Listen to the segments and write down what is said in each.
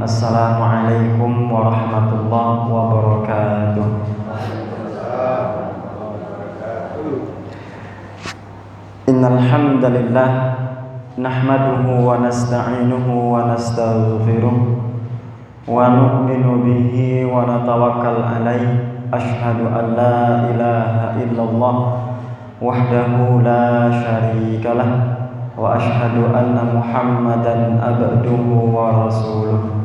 Assalamualaikum warahmatullahi wabarakatuh. Innal hamdalillah nahmaduhu wa nasta'inuhu wa nastaghfiruh wa nu'minu bihi wa natawakkal alaihi. Asyhadu an la ilaha illallah wahdahu la syarikalah wa asyhadu anna Muhammadan abduhu wa rasuluh.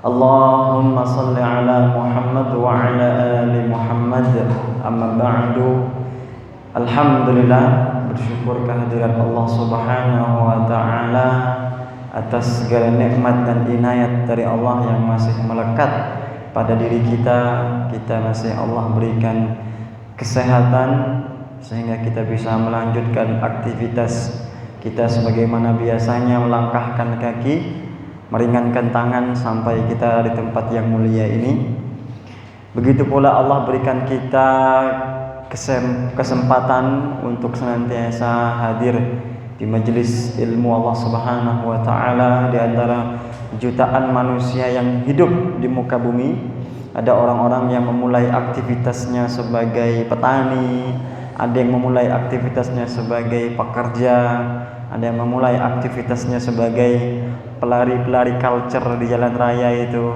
Allahumma salli ala Muhammad wa ala ali Muhammad. Amma ba'du. Alhamdulillah, bersyukur kehadiran Allah Subhanahu wa taala atas segala nikmat dan inayat dari Allah yang masih melekat pada diri kita. Kita masih Allah berikan kesehatan sehingga kita bisa melanjutkan aktivitas kita sebagaimana biasanya, melangkahkan kaki, meringankan tangan sampai kita di tempat yang mulia ini. Begitu pula Allah berikan kita kesempatan untuk senantiasa hadir di majelis ilmu Allah Subhanahu wa taala. Di antara jutaan manusia yang hidup di muka bumi, ada orang-orang yang memulai aktivitasnya sebagai petani, ada yang memulai aktivitasnya sebagai pekerja, ada yang memulai aktivitasnya sebagai pelari-pelari culture di jalan raya itu,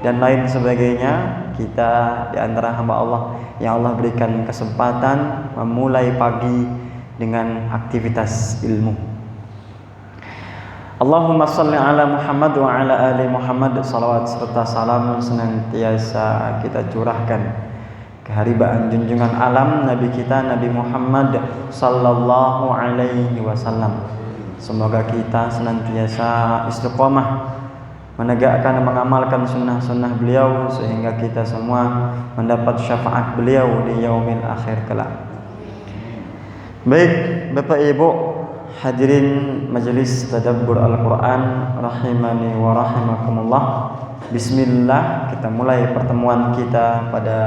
dan lain sebagainya. Kita di antara hamba Allah yang Allah berikan kesempatan memulai pagi dengan aktivitas ilmu. Allahumma salli ala Muhammad wa ala ali Muhammad. Salawat serta salam senantiasa kita curahkan keharibaan junjungan alam Nabi kita Nabi Muhammad sallallahu alaihi wasallam. Semoga kita senantiasa istiqomah menegakkan dan mengamalkan sunnah-sunnah beliau sehingga kita semua mendapat syafaat beliau di yaumil akhir kelak. Baik, Bapak Ibu hadirin majelis tadabbur Al-Quran rahimani wa rahimakumullah. Bismillah, kita mulai pertemuan kita pada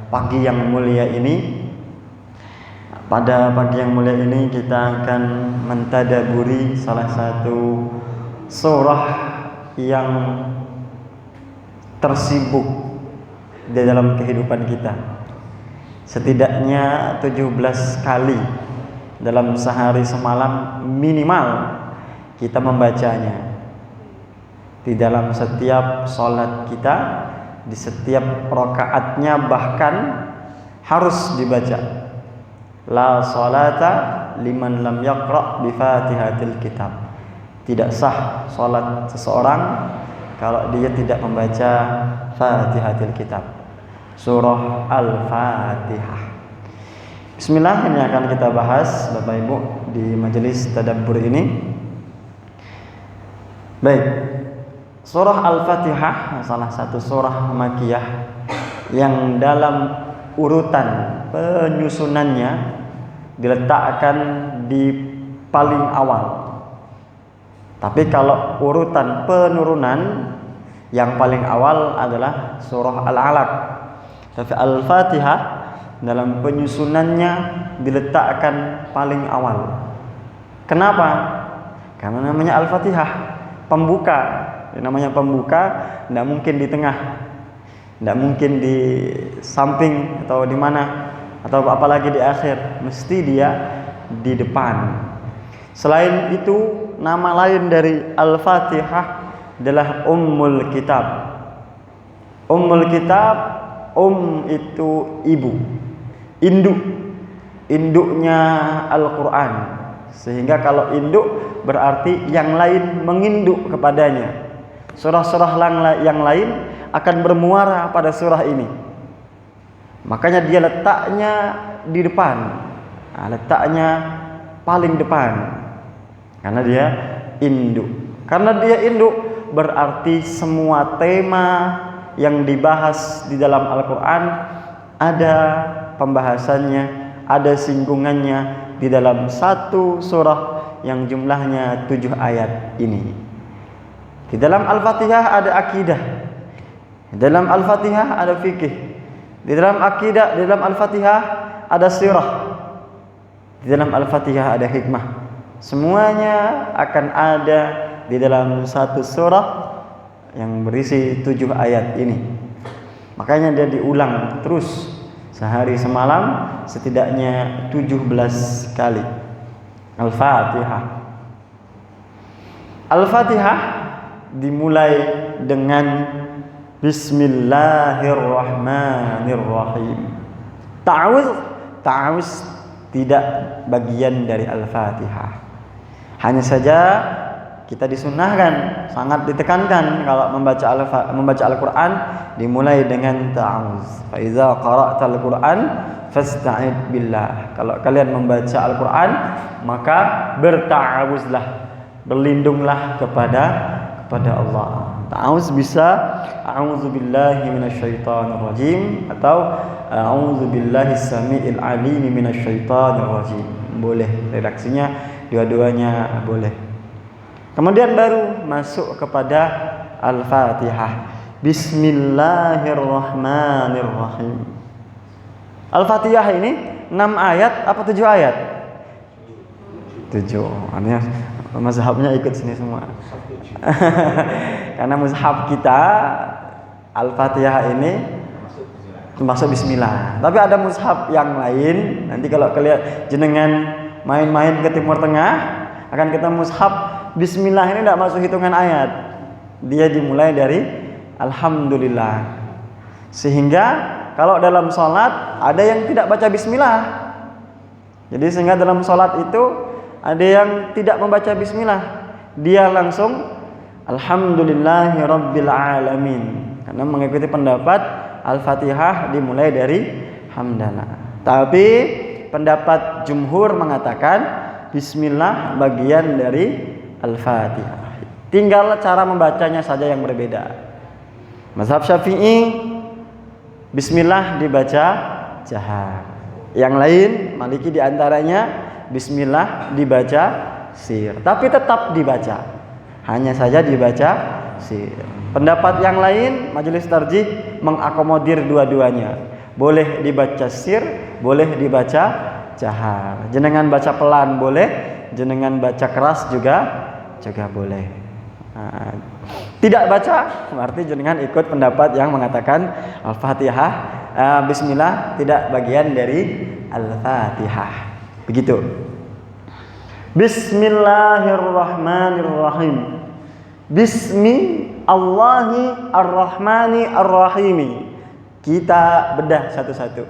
pagi yang mulia ini. Pada pagi yang mulia ini kita akan mentadaburi salah satu surah yang tersibuk di dalam kehidupan kita. Setidaknya 17 kali dalam sehari semalam minimal kita membacanya. Di dalam setiap sholat kita, di setiap rakaatnya bahkan harus dibaca. La sholata liman lam yaqra' bi Fatihatil Kitab. Tidak sah sholat seseorang kalau dia tidak membaca Fatihatil Kitab, surah Al-Fatihah. Bismillah, ini akan kita bahas Bapak Ibu di majelis tadabbur ini. Baik, surah Al-Fatihah salah satu surah Makkiyah yang dalam urutan penyusunannya diletakkan di paling awal. Tapi kalau urutan penurunan yang paling awal adalah surah Al-Alaq. Tapi Al-Fatihah dalam penyusunannya diletakkan paling awal. Kenapa? Karena namanya Al-Fatihah, pembuka. Namanya pembuka, tidak mungkin di tengah, tidak mungkin di samping atau di mana, atau apalagi di akhir. Mesti dia di depan. Selain itu, nama lain dari Al-Fatihah adalah Ummul Kitab. Ummul Kitab, itu ibu, induknya Al-Quran. Sehingga kalau induk berarti yang lain menginduk kepadanya. Surah-surah yang lain akan bermuara pada surah ini. Makanya dia letaknya di depan, letaknya paling depan. Karena dia induk. Karena dia induk berarti semua tema yang dibahas di dalam Al-Quran ada pembahasannya, ada singgungannya di dalam satu surah yang jumlahnya 7 ayat ini. Di dalam Al-Fatihah ada akidah, di dalam Al-Fatihah ada fikih, di dalam akidah, di dalam Al-Fatihah ada sirah, di dalam Al-Fatihah ada hikmah. Semuanya akan ada di dalam satu surah yang berisi 7 ayat ini. Makanya dia diulang terus sehari semalam setidaknya 17 kali. Al-Fatihah. Al-Fatihah dimulai dengan Bismillahirrahmanirrahim. Ta'awuz tidak bagian dari Al-Fatihah. Hanya saja kita disunahkan, sangat ditekankan kalau membaca Al-Qur'an dimulai dengan ta'awuz. Fa iza qara'tal Qur'an fasta'id billah. Kalau kalian membaca Al-Qur'an, maka berta'awuzlah, berlindunglah kepada Allah. Ta'awuz bisa a'udzubillahi minasyaitonirrajim atau a'udzubillahis samiil alim minasyaitonirrajim. Boleh, redaksinya dua-duanya boleh. Kemudian baru masuk kepada Al-Fatihah. Bismillahirrahmanirrahim. Al-Fatihah ini 6 ayat apa 7 ayat? 7. Artinya mazhabnya ikut sini semua. Karena mazhab kita Al-Fatihah ini termasuk bismillah. Tapi ada mazhab yang lain. Nanti kalau kalian jenengan main-main ke Timur Tengah akan ketemu mazhab bismillah ini tidak masuk hitungan ayat. Dia dimulai dari alhamdulillah. Sehingga kalau dalam sholat ada yang tidak baca bismillah. Jadi sehingga dalam sholat itu ada yang tidak membaca bismillah. Dia langsung alhamdulillahirabbil alamin. Karena mengikuti pendapat Al-Fatihah dimulai dari hamdalah. Tapi pendapat jumhur mengatakan bismillah bagian dari Al-Fatihah. Tinggal cara membacanya saja yang berbeda. Mazhab Syafi'i bismillah dibaca jahar. Yang lain Maliki diantaranya bismillah dibaca sir. Tapi tetap dibaca. Hanya saja dibaca sir. Pendapat yang lain majelis tarjih mengakomodir dua-duanya. Boleh dibaca sir, boleh dibaca jahar. Jenengan baca pelan boleh, jenengan baca keras juga boleh. Nah, tidak baca berarti jenengan ikut pendapat yang mengatakan Al-Fatihah bismillah tidak bagian dari Al-Fatihah. Begitu. Bismillahirrahmanirrahim. Bismi Allahi ar-Rahmani ar-Rahimi. Kita bedah satu-satu.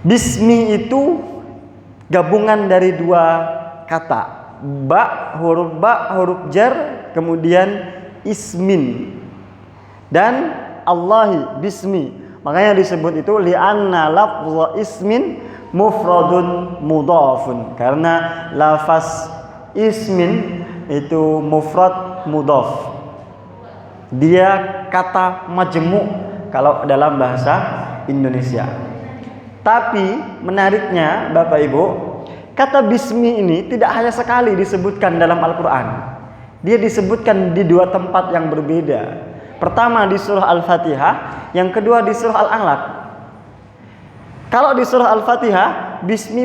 Bismi itu gabungan dari 2 kata. Huruf jar, kemudian ismin. Dan Allahi bismi. Makanya disebut itu li'anna lafza ismin mufradun mudhafun. Karena lafaz ismin itu mufrad mudhaf. Dia kata majmu' kalau dalam bahasa Indonesia. Tapi menariknya Bapak Ibu, kata bismi ini tidak hanya sekali disebutkan dalam Al-Qur'an. Dia disebutkan di 2 tempat yang berbeda. Pertama di surah Al-Fatihah, yang kedua di surah Al-Alaq. Kalau di surah Al-Fatihah, bismi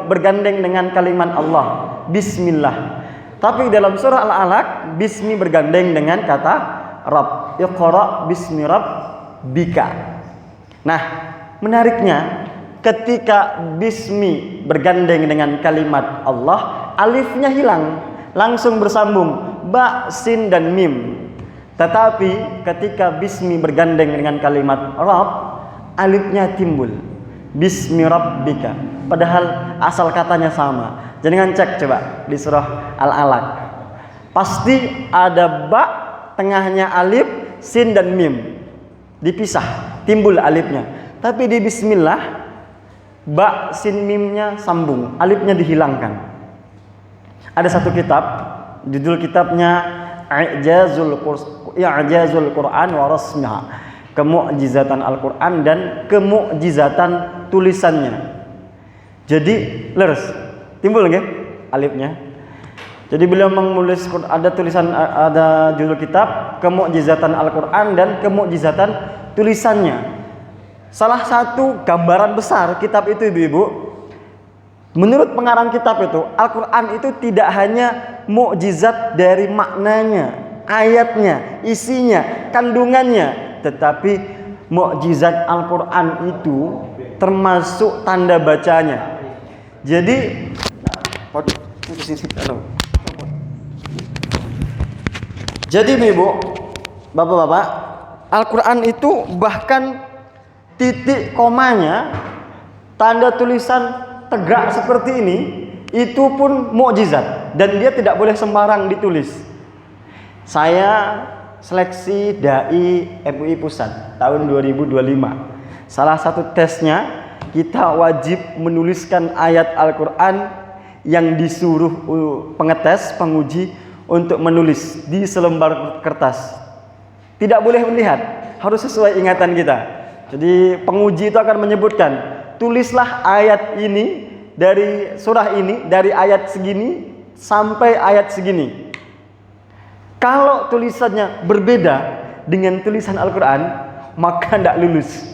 bergandeng dengan kalimat Allah, bismillah. Tapi dalam surah Al-Alaq, bismi bergandeng dengan kata Rabb. Iqra bismi rabbika. Nah, menariknya ketika bismi bergandeng dengan kalimat Allah, alifnya hilang, langsung bersambung ba, sin dan mim. Tetapi ketika bismi bergandeng dengan kalimat Rabb, alifnya timbul. Bismi rabbika. Padahal asal katanya sama. Jangan cek coba di surah Al-Alaq. Pasti ada ba, tengahnya alif, sin dan mim. Dipisah, timbul alifnya. Tapi di bismillah, ba, sin, mimnya sambung, alifnya dihilangkan. Ada satu kitab, judul kitabnya I'jazul Quran wa Rasmiha. Kemu'jizatan Al-Quran dan kemu'jizatan tulisannya. Jadi leres, timbul nggih alifnya. Jadi beliau menulis ada tulisan, ada judul kitab Kemu'jizatan Al-Quran dan kemu'jizatan tulisannya. Salah satu gambaran besar kitab itu Ibu-ibu, menurut pengarang kitab itu, Al-Quran itu tidak hanya mukjizat dari maknanya, ayatnya, isinya, kandungannya. Tetapi mukjizat Al-Quran itu termasuk tanda bacanya. Jadi Ibu, Bapak-bapak, Al-Quran itu bahkan titik komanya, tanda tulisan tegak seperti ini, itu pun mukjizat dan dia tidak boleh sembarang ditulis. Saya seleksi dai MUI Pusat tahun 2025. Salah satu tesnya kita wajib menuliskan ayat Al-Quran yang disuruh pengetes, penguji untuk menulis di selembar kertas. Tidak boleh melihat, harus sesuai ingatan kita. Jadi penguji itu akan menyebutkan, tulislah ayat ini dari surah ini, dari ayat segini sampai ayat segini. Kalau tulisannya berbeda dengan tulisan Al-Quran, maka tidak lulus.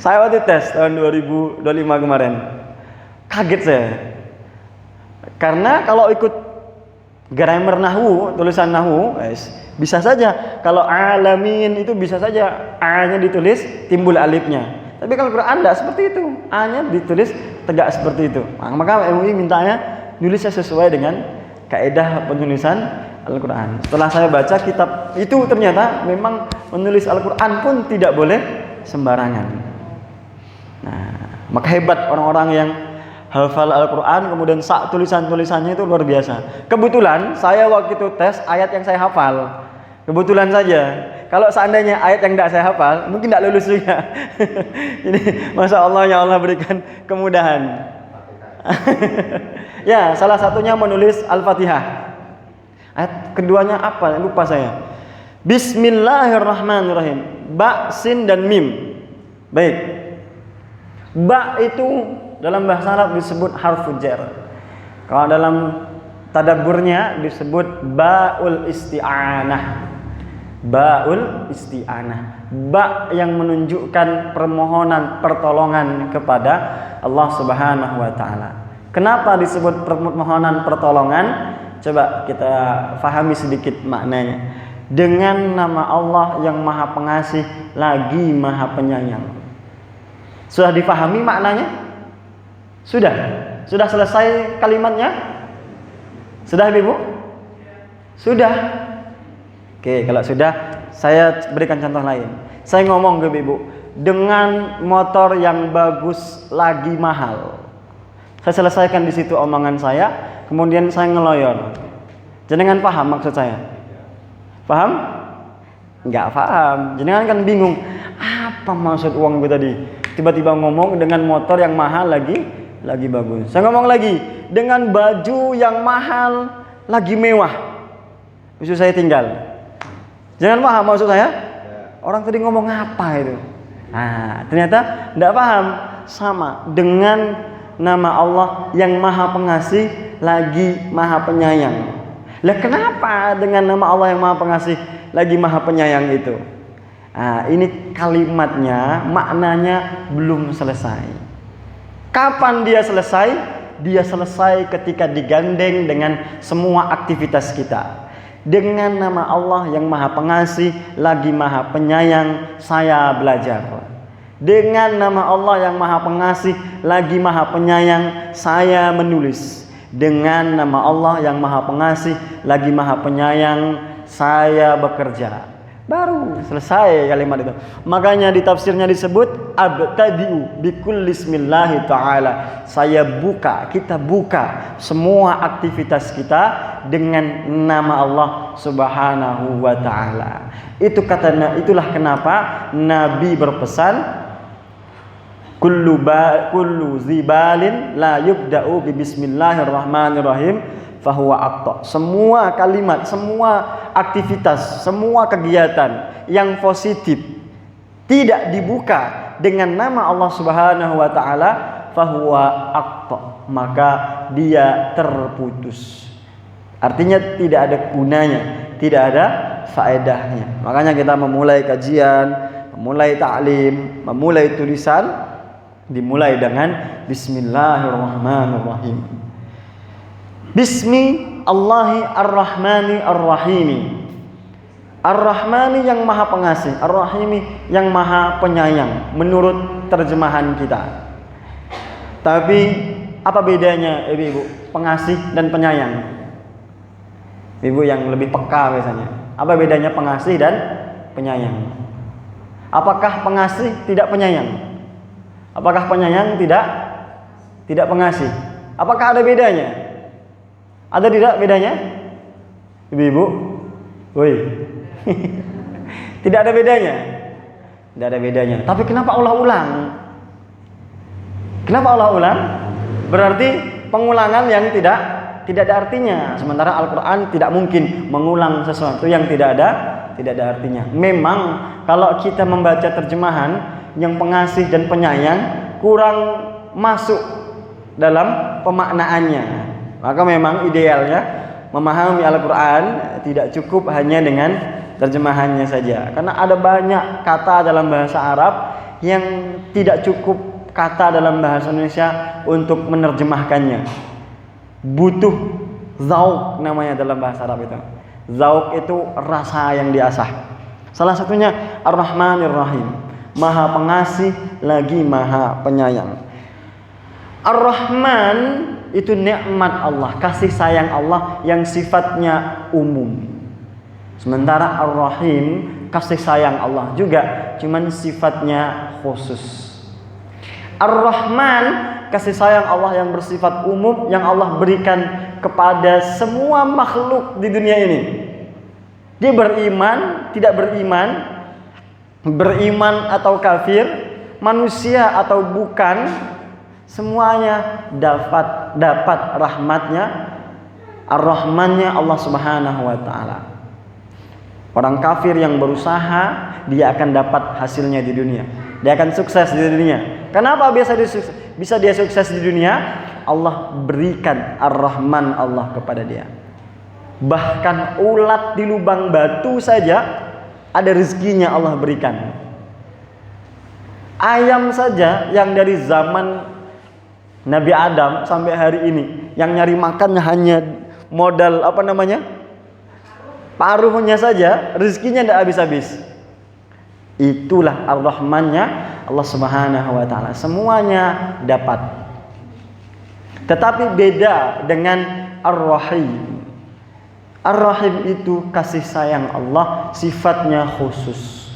Saya waktu tes tahun 2025 kemarin, kaget saya. Karena kalau ikut grammar nahwu, tulisan nahwu, bisa saja. Kalau alamin itu bisa saja A-nya ditulis timbul alifnya. Tapi kalau Quran tidak seperti itu, A-nya ditulis tegak seperti itu. Maka MUI mintanya nulisnya sesuai dengan kaidah penulisan Al-Quran. Setelah saya baca kitab itu, ternyata memang menulis Al-Quran pun tidak boleh sembarangan. Nah, maka hebat orang-orang yang hafal Al-Quran kemudian tulisan-tulisannya itu luar biasa. Kebetulan saya waktu itu tes ayat yang saya hafal. Kebetulan saja. Kalau seandainya ayat yang tidak saya hafal, mungkin tidak lulus juga. Ini Masya Allah, ya Allah berikan kemudahan. Ya, salah satunya menulis Al-Fatihah. Ayat keduanya apa? Lupa saya. Bismillahirrahmanirrahim. Ba, sin dan mim. Baik. Ba itu dalam bahasa Arab disebut harfu jar. Kalau dalam tadabburnya disebut baul isti'anah. Baul isti'anah. Ba yang menunjukkan permohonan pertolongan kepada Allah Subhanahu wa taala. Kenapa disebut permohonan pertolongan? Coba kita fahami sedikit maknanya. Dengan nama Allah yang Maha Pengasih lagi Maha Penyayang. Sudah difahami maknanya? Sudah? Sudah selesai kalimatnya? Sudah Ibu? Sudah? Oke, kalau sudah, saya berikan contoh lain. Saya ngomong ke Ibu, dengan motor yang bagus lagi mahal. Saya selesaikan di situ omongan saya, kemudian saya ngeloyor. Jenengan paham maksud saya? Paham? Enggak paham. Jenengan kan bingung, apa maksud uang gue tadi? Tiba-tiba ngomong dengan motor yang mahal lagi bagus. Saya ngomong lagi, dengan baju yang mahal lagi mewah. Usul saya tinggal. Jangan paham maksud saya? Orang tadi ngomong apa itu? Nah, ternyata tidak paham. Sama dengan nama Allah yang Maha Pengasih lagi Maha Penyayang. Lah kenapa dengan nama Allah yang Maha Pengasih lagi Maha Penyayang itu? Nah, ini kalimatnya, maknanya belum selesai. Kapan dia selesai? Dia selesai ketika digandeng dengan semua aktivitas kita. Dengan nama Allah yang Maha Pengasih lagi Maha Penyayang, saya belajar. Dengan nama Allah yang Maha Pengasih lagi Maha Penyayang, saya menulis. Dengan nama Allah yang Maha Pengasih lagi Maha Penyayang, saya bekerja. Baru selesai kalimat itu. Makanya di tafsirnya disebut abtadi'u bikulli ismillahi ta'ala. Kita buka semua aktivitas kita dengan nama Allah Subhanahu wa ta'ala. Itulah kenapa Nabi berpesan, kullu zibalin la yubda'u bi bismillahirrahmanirrahim fahuwa aqta. Semua kalimat, semua aktivitas, semua kegiatan yang positif tidak dibuka dengan nama Allah Subhanahu wa taala, fahuwa aqta, maka dia terputus. Artinya tidak ada gunanya, tidak ada faedahnya. Makanya kita memulai kajian, memulai ta'lim, memulai tulisan dimulai dengan bismillahirrahmanirrahim. Bismi Allahi ar-Rahmani ar-Rahimi. Ar-Rahmani yang maha pengasih, Ar-Rahimi yang maha penyayang menurut terjemahan kita. Tapi apa bedanya ibu-ibu pengasih dan penyayang? Ibu yang lebih peka biasanya. Apa bedanya pengasih dan penyayang? Apakah pengasih tidak penyayang? Apakah penyayang tidak pengasih? Apakah ada bedanya? Ada tidak bedanya? Ibu-ibu? Woi. Tidak ada bedanya. Tidak ada bedanya. Tapi kenapa Allah ulang? Kenapa Allah ulang? Berarti pengulangan yang tidak ada artinya. Sementara Al-Quran tidak mungkin mengulang sesuatu yang tidak ada artinya. Memang kalau kita membaca terjemahan yang pengasih dan penyayang kurang masuk dalam pemaknaannya. Maka memang idealnya memahami Al-Quran tidak cukup hanya dengan terjemahannya saja. Karena ada banyak kata dalam bahasa Arab yang tidak cukup kata dalam bahasa Indonesia untuk menerjemahkannya. Butuh zauk namanya dalam bahasa Arab itu. Zauk itu rasa yang diasah. Salah satunya Ar-Rahmanir Rahim, maha pengasih lagi maha penyayang. Ar-Rahman itu nikmat Allah, kasih sayang Allah yang sifatnya umum. Sementara Ar-Rahim, kasih sayang Allah juga cuman sifatnya khusus. Ar-Rahman, kasih sayang Allah yang bersifat umum yang Allah berikan kepada semua makhluk di dunia ini. Dia beriman, tidak beriman, beriman atau kafir, manusia atau bukan, semuanya dapat rahmatnya, ar-Rahmannya Allah Subhanahu wa taala. Orang kafir yang berusaha, dia akan dapat hasilnya di dunia. Dia akan sukses di dunia. Kenapa bisa dia sukses di dunia? Allah berikan ar-Rahman Allah kepada dia. Bahkan ulat di lubang batu saja ada rezekinya Allah berikan. Ayam saja yang dari zaman Nabi Adam sampai hari ini yang nyari makannya hanya modal paruhnya saja, rezekinya tidak habis-habis. Itulah ar-Rahmannya Allah Subhanahu wa taala. Semuanya dapat. Tetapi beda dengan ar-Rahim. Ar-Rahim itu kasih sayang Allah sifatnya khusus.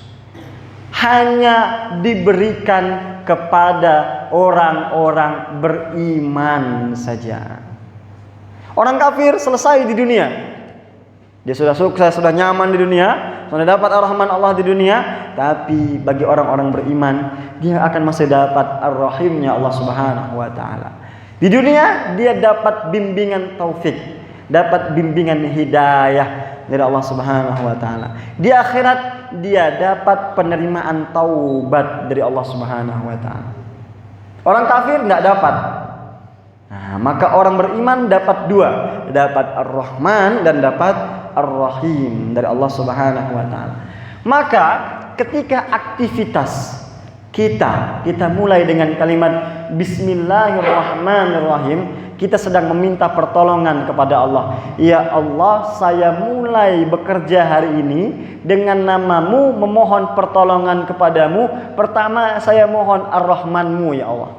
Hanya diberikan kepada orang-orang beriman saja. Orang kafir selesai di dunia. Dia sudah sukses, sudah nyaman di dunia, sudah dapat ar-Rahman Allah di dunia. Tapi bagi orang-orang beriman, dia akan masih dapat ar-Rahimnya Allah Subhanahu wa taala. Di dunia dia dapat bimbingan taufik, dapat bimbingan hidayah dari Allah Subhanahu wa taala. Di akhirat dia dapat penerimaan taubat dari Allah Subhanahu wa taala. Orang kafir tidak dapat. Nah, maka orang beriman dapat dua, dapat ar-Rahman dan dapat ar-Rahim dari Allah Subhanahu wa taala. Maka ketika aktivitas kita mulai dengan kalimat Bismillahirrahmanirrahim, kita sedang meminta pertolongan kepada Allah. Ya Allah, saya mulai bekerja hari ini dengan namamu, memohon pertolongan kepadamu. Pertama saya mohon ar-Rahmanmu ya Allah.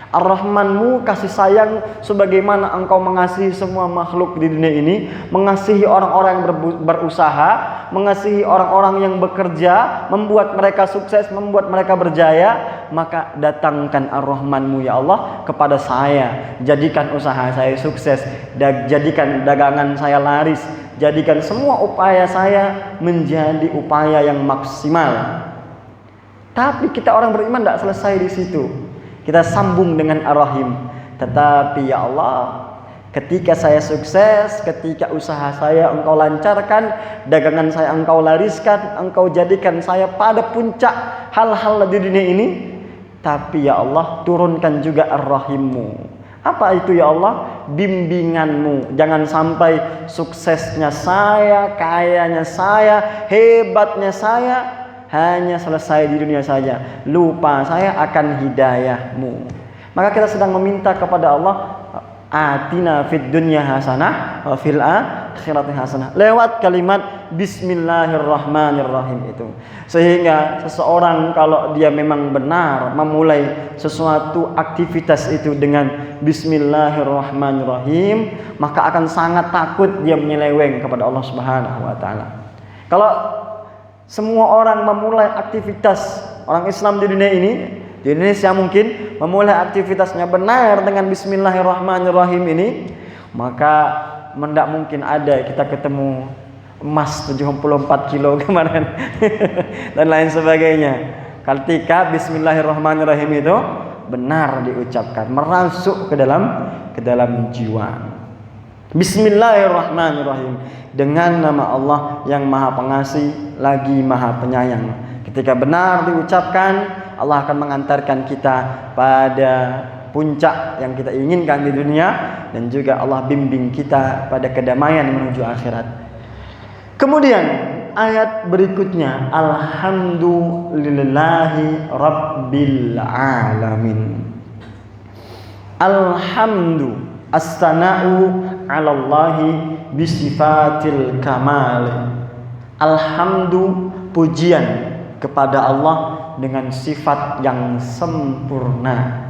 Ar-Rahmanmu kasih sayang sebagaimana engkau mengasihi semua makhluk di dunia ini, mengasihi orang-orang yang berusaha, mengasihi orang-orang yang bekerja, membuat mereka sukses, membuat mereka berjaya. Maka datangkan ar-Rahmanmu ya Allah kepada saya. Jadikan usaha saya sukses, jadikan dagangan saya laris, jadikan semua upaya saya menjadi upaya yang maksimal. Tapi kita orang beriman tidak selesai di situ. Kita sambung dengan ar-Rahim. Tetapi ya Allah, ketika saya sukses, ketika usaha saya engkau lancarkan, dagangan saya engkau lariskan, engkau jadikan saya pada puncak hal-hal di dunia ini. Tapi ya Allah, turunkan juga ar-Rahimmu. Apa itu ya Allah? Bimbinganmu. Jangan sampai suksesnya saya, kayanya saya, hebatnya saya hanya selesai di dunia saja, lupa saya akan hidayahmu. Maka kita sedang meminta kepada Allah, atina fid dunya hasanah wa fil akhirati hasanah. Lewat kalimat bismillahirrahmanirrahim itu. Sehingga seseorang kalau dia memang benar memulai sesuatu aktivitas itu dengan bismillahirrahmanirrahim, maka akan sangat takut dia menyeleweng kepada Allah Subhanahu wa taala. Kalau semua orang memulai aktivitas orang Islam di dunia ini, di Indonesia mungkin memulai aktivitasnya benar dengan bismillahirrahmanirrahim ini, maka tidak mungkin ada kita ketemu emas 74 kilo kemarin dan lain sebagainya. Ketika bismillahirrahmanirrahim itu benar diucapkan, merasuk ke dalam jiwa. Bismillahirrahmanirrahim, dengan nama Allah yang Maha Pengasih lagi Maha Penyayang. Ketika benar diucapkan, Allah akan mengantarkan kita pada puncak yang kita inginkan di dunia, dan juga Allah bimbing kita pada kedamaian menuju akhirat. Kemudian ayat berikutnya, alhamdulillahi rabbil alamin. Alhamdu as-sana'u 'alallahi bisifatil kamal. Alhamdu, pujian kepada Allah dengan sifat yang sempurna.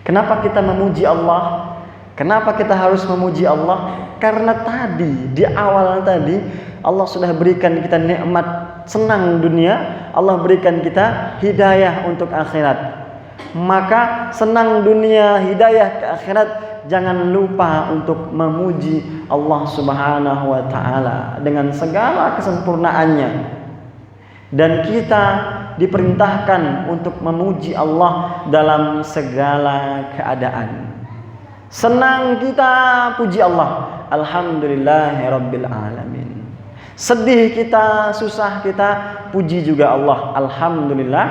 Kenapa kita memuji Allah? Kenapa kita harus memuji Allah? Karena tadi di awal tadi Allah sudah berikan kita nikmat senang dunia, Allah berikan kita hidayah untuk akhirat. Maka senang dunia, hidayah ke akhirat, jangan lupa untuk memuji Allah Subhanahu wa taala dengan segala kesempurnaannya. Dan kita diperintahkan untuk memuji Allah dalam segala keadaan. Senang kita puji Allah, alhamdulillahirabbil alamin. Sedih kita, susah kita, puji juga Allah, alhamdulillah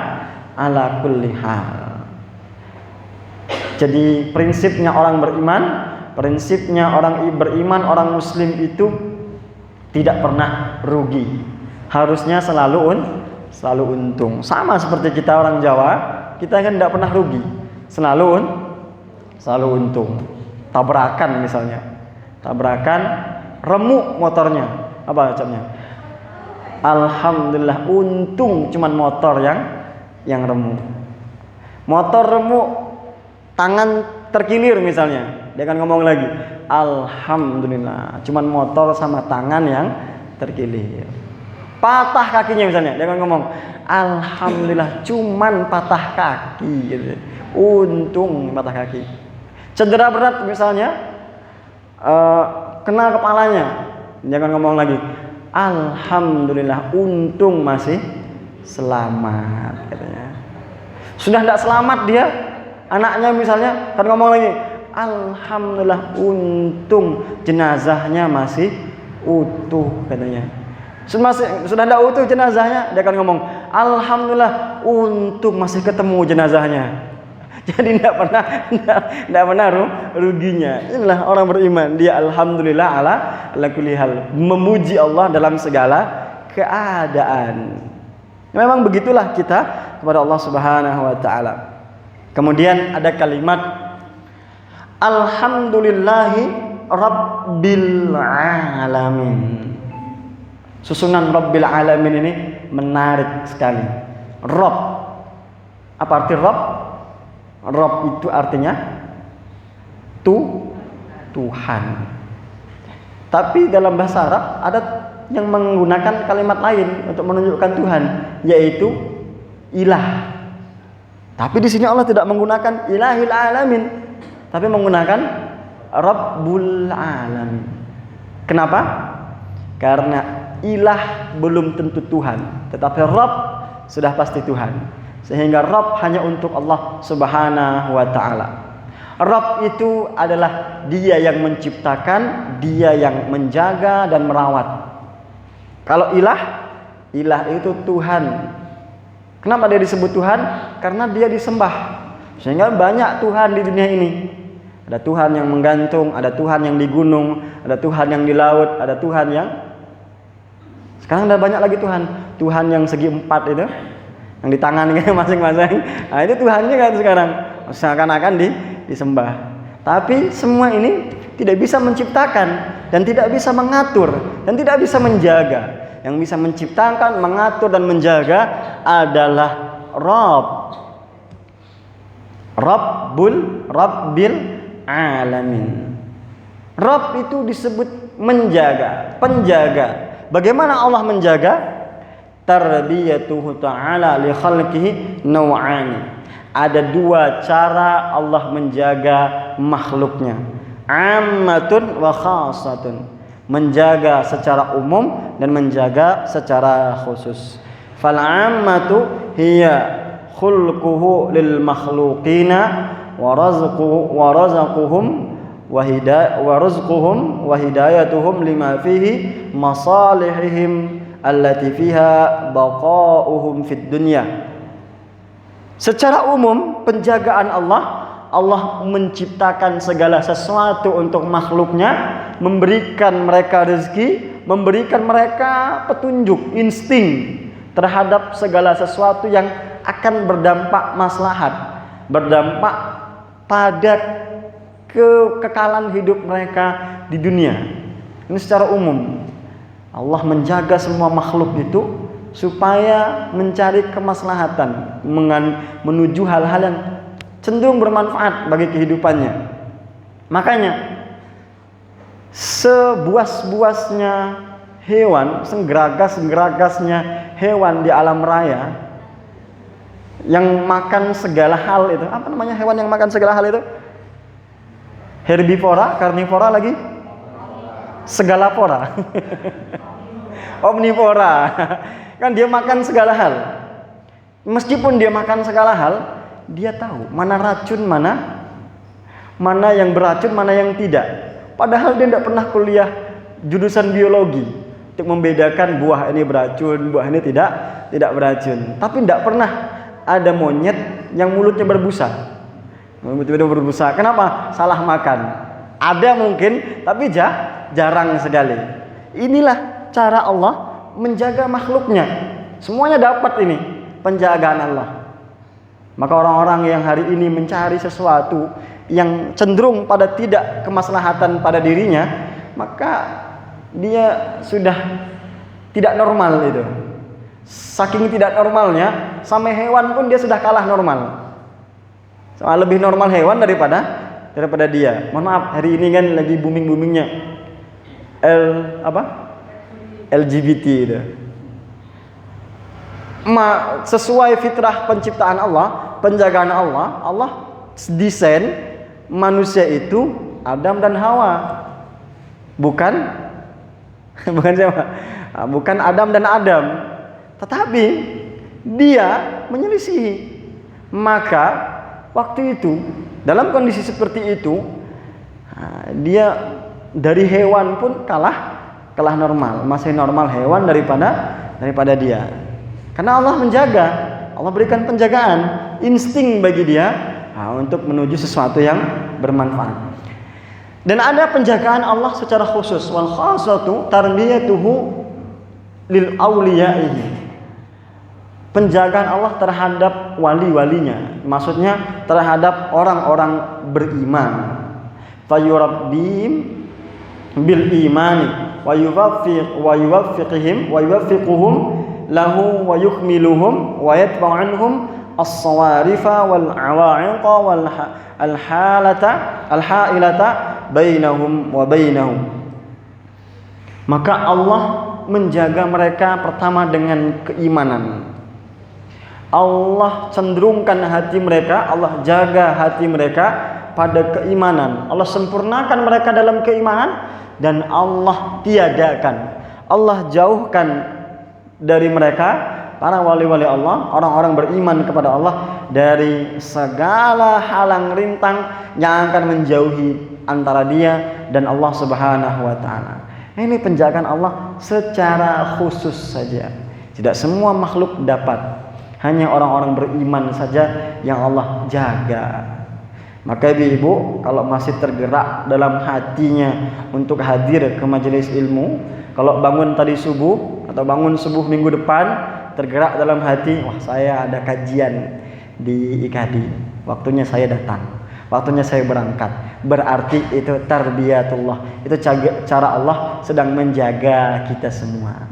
ala kulli hal. Jadi prinsipnya orang beriman, prinsipnya orang beriman, orang muslim itu tidak pernah rugi. Harusnya selalu untung. Sama seperti kita orang Jawa, kita kan tidak pernah rugi, selalu untung. Tabrakan misalnya, remuk motornya, apa ucapnya? Alhamdulillah, untung cuman motor yang remuk. Motor remuk, tangan terkilir misalnya, dia akan ngomong lagi, alhamdulillah, cuman motor sama tangan yang terkilir. Patah kakinya misalnya, dia akan ngomong, alhamdulillah, cuman patah kaki gitu. Untung patah kaki. Cedera berat misalnya, kena kepalanya, dia akan ngomong lagi, alhamdulillah, untung masih selamat katanya. Sudah tidak selamat dia, anaknya misalnya, kan ngomong lagi, alhamdulillah, untung jenazahnya masih utuh katanya. Sudah tidak utuh jenazahnya, dia akan ngomong, alhamdulillah, untung masih ketemu jenazahnya. Jadi tidak pernah ruginya. Inilah orang beriman, dia alhamdulillah ala kulli hal, memuji Allah dalam segala keadaan. Memang begitulah kita kepada Allah Subhanahu wa taala. Kemudian ada kalimat alhamdulillahi rabbil alamin. Susunan rabbil alamin ini menarik sekali. Rabb, apa arti Rabb? Rabb itu artinya Tuhan. Tapi dalam bahasa Arab ada yang menggunakan kalimat lain untuk menunjukkan Tuhan, yaitu ilah. Tapi di sini Allah tidak menggunakan ilahil alamin, tapi menggunakan Rabbul alamin. Kenapa? Karena ilah belum tentu Tuhan, tetapi Rabb sudah pasti Tuhan. Sehingga Rabb hanya untuk Allah Subhanahu wa taala. Rabb itu adalah dia yang menciptakan, dia yang menjaga dan merawat. Kalau ilah itu Tuhan. Kenapa dia disebut Tuhan? Karena dia disembah. Sehingga banyak Tuhan di dunia ini. Ada Tuhan yang menggantung, ada Tuhan yang di gunung, ada Tuhan yang di laut, ada Tuhan yang... Sekarang ada banyak lagi Tuhan. Tuhan yang segi empat itu, yang di tangan masing-masing. Nah itu Tuhannya kan sekarang. Seakan-akan disembah. Tapi semua ini tidak bisa menciptakan dan tidak bisa mengatur dan tidak bisa menjaga. Yang bisa menciptakan, mengatur dan menjaga adalah Rabbil alamin. Rabb itu disebut menjaga, penjaga. Bagaimana Allah menjaga? Tarbiyatuhu ta'ala li khalqihi naw'ani. Ada dua cara Allah menjaga makhluknya. Ammatun wa khasatun. Menjaga secara umum dan menjaga secara khusus. Fal ammatu hiya khulquhu lil makhluqina wa razquhum wa hidayatuhum lima fihi masalihihim allati fiha baqa'uhum fid dunya. Secara umum penjagaan Allah menciptakan segala sesuatu untuk makhluknya, memberikan mereka rezeki, memberikan mereka petunjuk, insting terhadap segala sesuatu yang akan berdampak maslahat, berdampak pada kekekalan hidup mereka di dunia. Ini secara umum. Allah menjaga semua makhluk itu supaya mencari kemaslahatan, menuju hal-hal yang cenderung bermanfaat bagi kehidupannya. Makanya sebuas-buasnya hewan, sengeragas-geragasnya hewan di alam raya yang makan segala hal itu, apa namanya hewan yang makan segala hal itu? Herbivora, karnivora lagi? Segalapora. Omnivora. Kan dia makan segala hal. Meskipun dia makan segala hal, dia tahu mana racun, mana yang beracun, mana yang tidak. Padahal dia tidak pernah kuliah jurusan biologi untuk membedakan buah ini beracun, buah ini tidak beracun. Tapi tidak pernah ada monyet yang mulutnya berbusa. Mulutnya berbusa. Kenapa? Salah makan. Ada mungkin, tapi jarang sekali. Inilah cara Allah menjaga makhluknya. Semuanya dapat ini penjagaan Allah. Maka orang-orang yang hari ini mencari sesuatu yang cenderung pada tidak kemaslahatan pada dirinya, maka dia sudah tidak normal itu. Saking tidak normalnya, sampai hewan pun dia sudah kalah normal. Soal lebih normal hewan daripada dia. Mohon maaf, hari ini kan lagi booming-boomingnya LGBT itu. Sesuai fitrah penciptaan Allah, penjagaan Allah desain manusia itu Adam dan Hawa. Bukan siapa? Bukan Adam dan Adam. Tetapi dia menyelisihi. Maka waktu itu dalam kondisi seperti itu dia dari hewan pun kalah normal, masih normal hewan daripada dia. Karena Allah menjaga, Allah berikan penjagaan, insting bagi dia untuk menuju sesuatu yang bermanfaat. Dan ada penjagaan Allah secara khusus, wal khasatu tarbiyatuhu lil awliyaihi. Penjagaan Allah terhadap wali-walinya, maksudnya terhadap orang-orang beriman. Fayurabbihim bil imani wa yuwaffiquhum lahu wa yukmiluhum wa yatba'u anhum as-sawarifa wal awa'iqa wal hailata bainahum wa bainahum. Maka Allah menjaga mereka pertama dengan keimanan. Allah cenderungkan hati mereka, Allah jaga hati mereka pada keimanan. Allah sempurnakan mereka dalam keimanan dan Allah tiadakan, Allah jauhkan dari mereka para wali-wali Allah, orang-orang beriman kepada Allah, dari segala halang rintang yang akan menjauhi antara dia dan Allah Subhanahu wa taala. Ini penjagaan Allah secara khusus saja. Tidak semua makhluk dapat. Hanya orang-orang beriman saja yang Allah jaga. Maka ibu-ibu kalau masih tergerak dalam hatinya untuk hadir ke majelis ilmu, kalau bangun tadi subuh atau bangun subuh minggu depan tergerak dalam hati, wah saya ada kajian di IKADI, waktunya saya datang. waktunya saya berangkat. Berarti itu tarbiyatullah. Itu cara Allah sedang menjaga kita semua.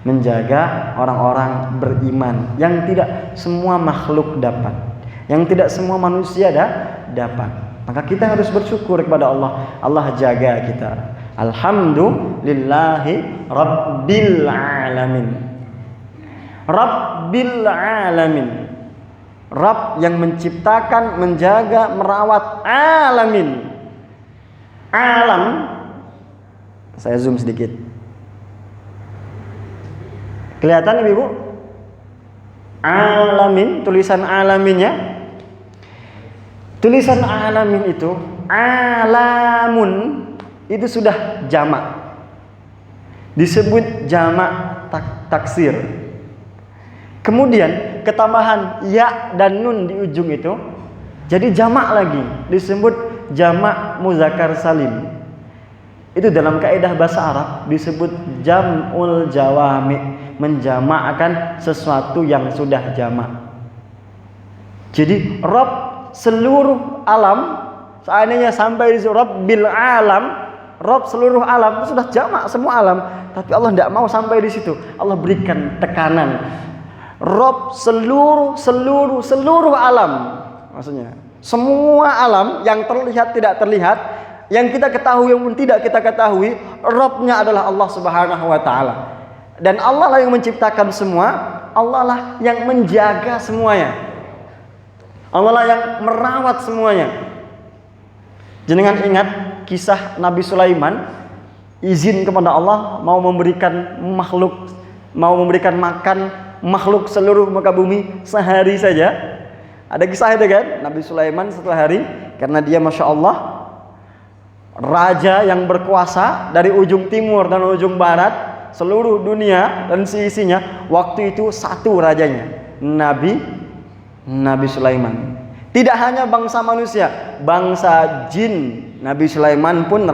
Menjaga orang-orang beriman yang tidak semua makhluk dapat, yang tidak semua manusia dapat. Maka kita harus bersyukur kepada Allah. Allah jaga kita. Alhamdulillahi Rabbil Alamin. Rabbil Alamin. Rabb yang menciptakan, menjaga, merawat alamin. Alam. Saya zoom sedikit. Kelihatan Ibu? Alamin, tulisan alaminnya. Tulisan alamin itu, alamun itu sudah jamak. Disebut jamak taksir. Kemudian ketambahan ya dan nun di ujung itu jadi jamak lagi, disebut jamak muzakkar salim. Itu dalam kaidah bahasa Arab disebut jam'ul jawami, menjamakkan sesuatu yang sudah jamak. Jadi Rabb seluruh alam, seandainya sampai di Rabbil Alam, Rabb seluruh alam itu sudah jamak semua alam, tapi Allah tidak mau sampai di situ. Allah berikan tekanan. Rabb seluruh alam, maksudnya semua alam yang terlihat tidak terlihat, yang kita ketahui yang tidak kita ketahui, Rabbnya adalah Allah Subhanahu wa taala. Dan Allah lah yang menciptakan semua, Allah lah yang menjaga semuanya, Allah lah yang merawat semuanya. Jenengan ingat kisah Nabi Sulaiman izin kepada Allah mau memberikan makan makhluk seluruh muka bumi sehari saja. Ada kisah itu kan, Nabi Sulaiman satu hari, karena dia Masya Allah raja yang berkuasa dari ujung timur dan ujung barat, seluruh dunia dan seisinya. Waktu itu satu rajanya, Nabi Sulaiman. Tidak hanya bangsa manusia, bangsa jin, Nabi Sulaiman pun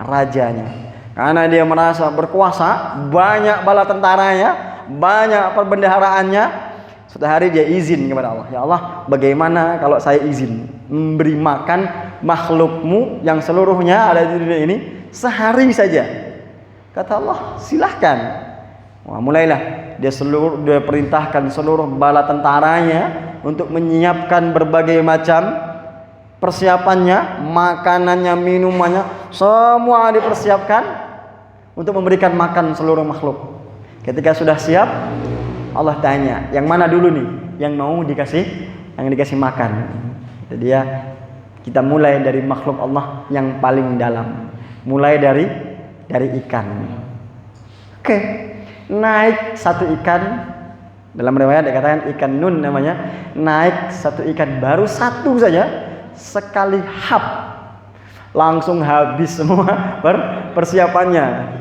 rajanya. Karena dia merasa berkuasa, banyak bala tentaranya, banyak perbendaharaannya. Suatu hari dia izin kepada Allah, ya Allah, bagaimana kalau saya izin memberi makan makhlukmu yang seluruhnya ada di dunia ini sehari saja? Kata Allah, silahkan. Wah, mulailah dia perintahkan seluruh bala tentaranya untuk menyiapkan berbagai macam persiapannya, makanannya, minumannya, semua dipersiapkan untuk memberikan makan seluruh makhluk. Ketika sudah siap, Allah tanya, yang mana dulu nih yang mau yang dikasih makan? Jadi kita mulai dari makhluk Allah yang paling dalam, mulai dari ikan. Oke, naik satu ikan, dalam riwayat dikatakan ikan nun namanya, naik satu ikan, baru satu saja, sekali hap langsung habis semua persiapannya.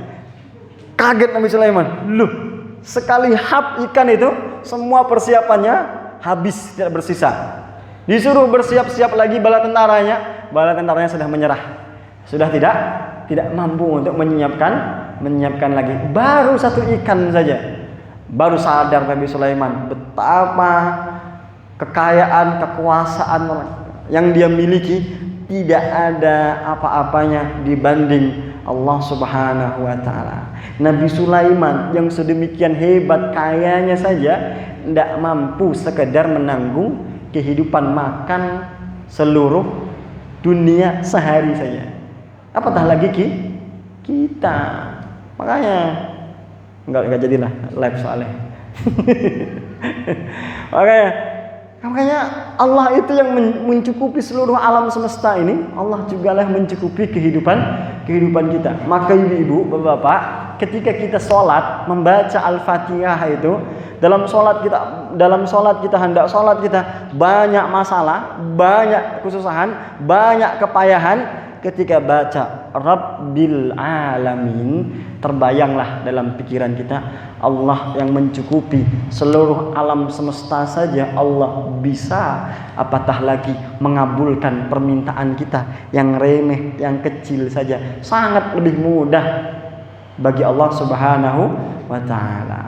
Kaget Nabi Sulaiman, loh, sekali hap ikan itu semua persiapannya habis, tidak bersisa. Disuruh bersiap-siap lagi bala tentaranya sudah menyerah, sudah tidak mampu untuk menyiapkan lagi. Baru satu ikan saja, baru sadar Nabi Sulaiman betapa kekayaan, kekuasaan yang dia miliki tidak ada apa-apanya dibanding Allah Subhanahu wa taala. Nabi Sulaiman yang sedemikian hebat kayanya saja tidak mampu sekedar menanggung kehidupan makan seluruh dunia sehari saja. Apatah lagi kita. Makanya enggak jadilah live soalnya. Makanya Allah itu yang mencukupi seluruh alam semesta ini. Allah jugalah mencukupi kehidupan kita. Maka ibu-ibu, bapak-bapak, ketika kita sholat membaca Al-Fatihah itu, dalam sholat kita hendak sholat kita banyak masalah, banyak kesusahan, banyak kepayahan. Ketika baca Rabbil Alamin, terbayanglah dalam pikiran kita Allah yang mencukupi seluruh alam semesta saja Allah bisa, apatah lagi mengabulkan permintaan kita yang remeh, yang kecil saja. Sangat lebih mudah bagi Allah Subhanahu wa ta'ala.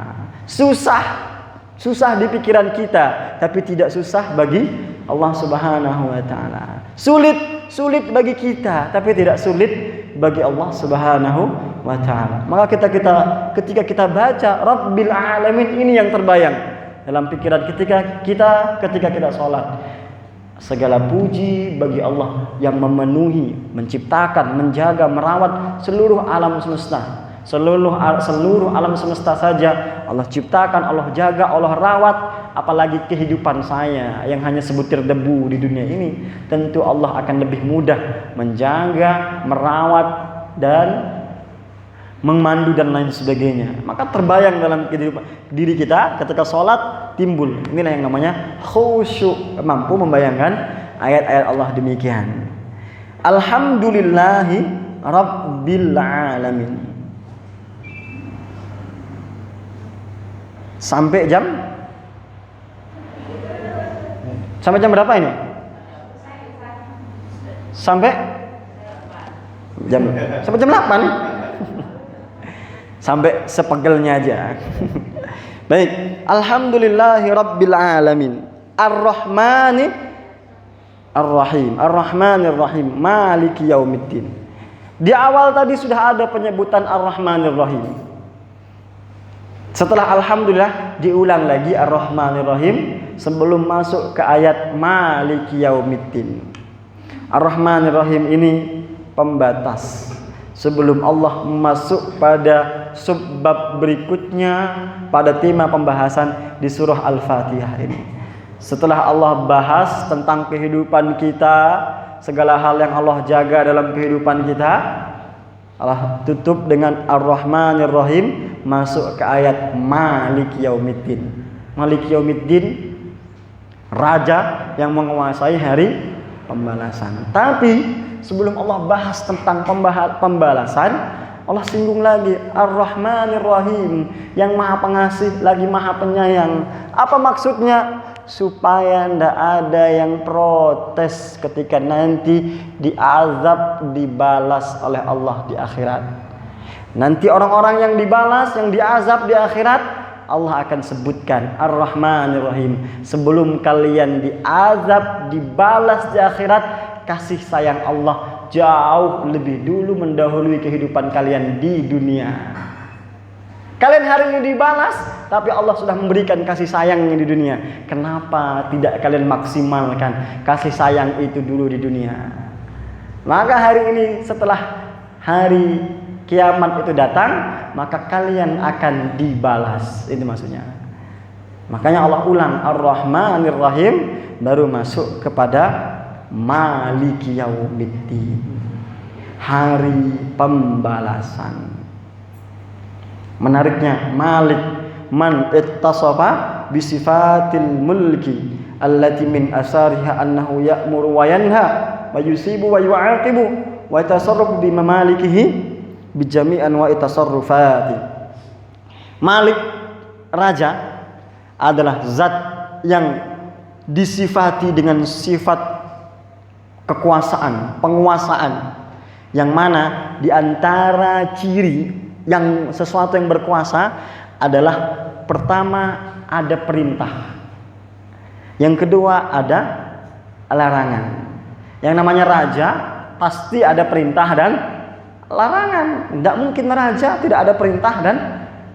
Susah di pikiran kita, tapi tidak susah bagi Allah Subhanahu wa ta'ala. Sulit bagi kita, tapi tidak sulit bagi Allah Subhanahu wa taala. Maka ketika kita baca Rabbil Alamin, ini yang terbayang dalam pikiran ketika kita sholat. Segala puji bagi Allah yang memenuhi, menciptakan, menjaga, merawat seluruh alam semesta. Seluruh alam semesta saja Allah ciptakan, Allah jaga, Allah rawat, apalagi kehidupan saya yang hanya sebutir debu di dunia ini. Tentu Allah akan lebih mudah menjaga, merawat, dan memandu dan lain sebagainya. Maka terbayang dalam kehidupan diri kita ketika sholat timbul. Inilah yang namanya khusyuk, mampu membayangkan ayat-ayat Allah demikian. Alhamdulillahi Rabbil Alamin. Sampai jam berapa ini? Sampai jam 8. Sampai sepegelnya aja. Baik, alhamdulillahi Rabbil Alamin, Ar-Rahmani Ar-Rahim, Ar-Rahmanir Rahim, Maliki Yaumiddin. Di awal tadi sudah ada penyebutan Ar-Rahmanir Rahim. Setelah alhamdulillah diulang lagi Ar-Rahmanir Rahim sebelum masuk ke ayat Maliki Yaumiddin. Ar-Rahmanir Rahim ini pembatas sebelum Allah masuk pada subbab berikutnya pada tema pembahasan di surah Al-Fatihah ini. Setelah Allah bahas tentang kehidupan kita, segala hal yang Allah jaga dalam kehidupan kita, Allah tutup dengan Ar-Rahmanir Rahim, masuk ke ayat Maliki Yaumiddin. Maliki Yaumiddin, raja yang menguasai hari pembalasan. Tapi sebelum Allah bahas tentang pembalasan, Allah singgung lagi Ar-Rahmanir Rahim, yang maha pengasih lagi maha penyayang. Apa maksudnya? Supaya tidak ada yang protes ketika nanti diazab, dibalas oleh Allah di akhirat. Nanti orang-orang yang dibalas, yang diazab di akhirat, Allah akan sebutkan Ar-Rahmanir Rahim. Sebelum kalian diazab, dibalas di akhirat, kasih sayang Allah jauh lebih dulu mendahului kehidupan kalian di dunia. Kalian hari ini dibalas, tapi Allah sudah memberikan kasih sayangnya di dunia. Kenapa tidak kalian maksimalkan kasih sayang itu dulu di dunia? Maka hari ini setelah hari kiamat itu datang, maka kalian akan dibalas. Itu maksudnya. Makanya Allah ulang Ar-Rahmanir Rahim, baru masuk kepada Maliki Yaumiddin, hari pembalasan. Menariknya, Malik man ittasafa bisifatil mulki allati min asariha annahu ya'muru wa yanha wa yusibu wa yu'aqibu wa yatasarrafu bi mamalikihi bi jami'an wa itasarrufati. Malik, raja, adalah zat yang disifati dengan sifat kekuasaan, penguasaan, yang mana di antara ciri yang sesuatu yang berkuasa adalah pertama ada perintah, yang kedua ada larangan. Yang namanya raja pasti ada perintah dan larangan. Tidak mungkin raja tidak ada perintah dan